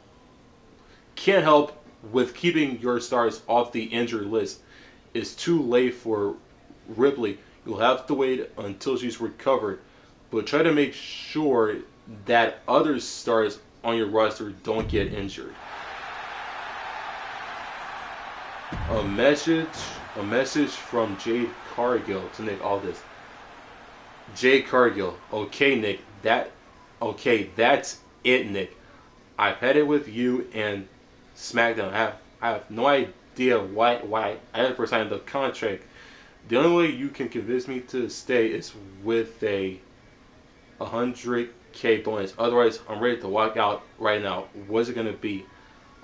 with keeping your stars off the injured list. It's too late for Ripley. You'll have to wait until she's recovered, but try to make sure that other stars on your roster don't get injured. A message from Jade Cargill to Nick Aldis. Jade Cargill, okay Nick, that's it Nick. I've had it with you and SmackDown. I have no idea why I ever signed the contract. The only way you can convince me to stay is with a 100K bonus. Otherwise, I'm ready to walk out right now. What's it gonna be?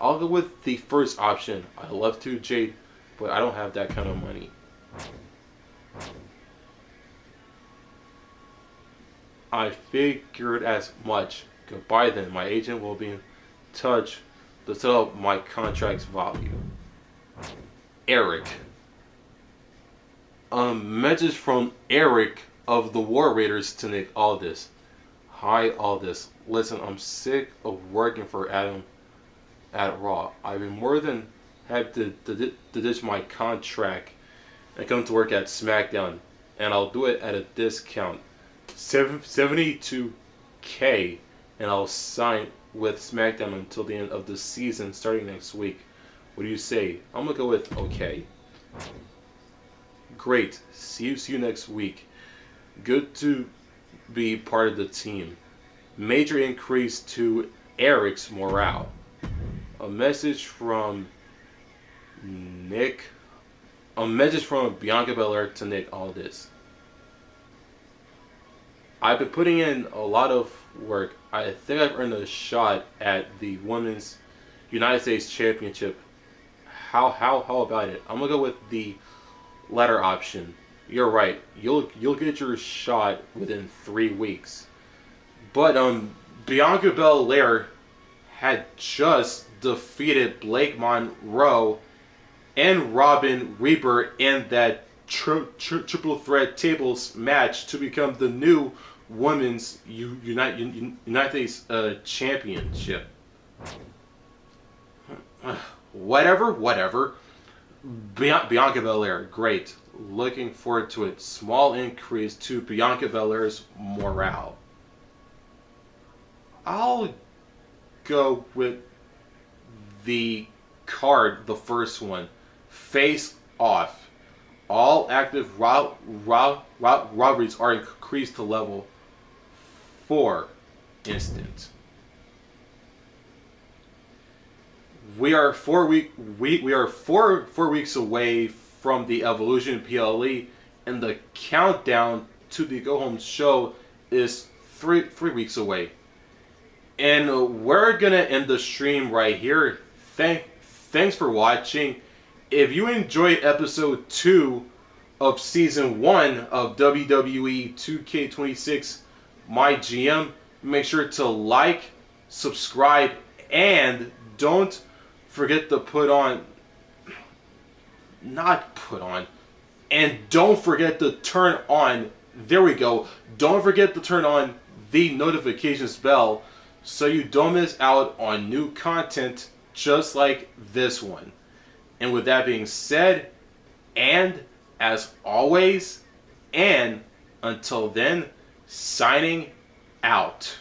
I'll go with the first option. I love to, Jade, but I don't have that kind of money. I figured as much. Goodbye then. My agent will be in touch to set up my contract's value. Eric. A message from Eric of the War Raiders to Nick Aldis. Hi Aldis. Listen, I'm sick of working for Adam at Raw. I've been more than happy to ditch my contract and come to work at SmackDown, and I'll do it at a discount. 72K, and I'll sign with SmackDown until the end of the season starting next week. What do you say? I'm gonna go with okay. Great. See you next week. Good to be part of the team. Major increase to Eric's morale. A message from Bianca Belair to Nick Aldis. I've been putting in a lot of work. I think I've earned a shot at the Women's United States Championship. How about it? I'm gonna go with the latter option. You're right. You'll get your shot within 3 weeks. But Bianca Belair had just defeated Blake Monroe and Robin Reaper in that triple threat tables match to become the new Women's United States Championship. Whatever. Bianca Belair, great. Looking forward to it. Small increase to Bianca Belair's morale. I'll go with the card, the first one. Face Off. All active robberies are increased to level 4 instant. We are 4 weeks away from the Evolution PLE, and the countdown to the Go Home show is 3 weeks away. And we're gonna end the stream right here. Thanks for watching. If you enjoyed episode 2 of season 1 of WWE 2K26 MyGM, make sure to like, subscribe, and don't forget to don't forget to turn on, there we go, don't forget to turn on the notifications bell so you don't miss out on new content just like this one. And with that being said, and as always, and until then, signing out.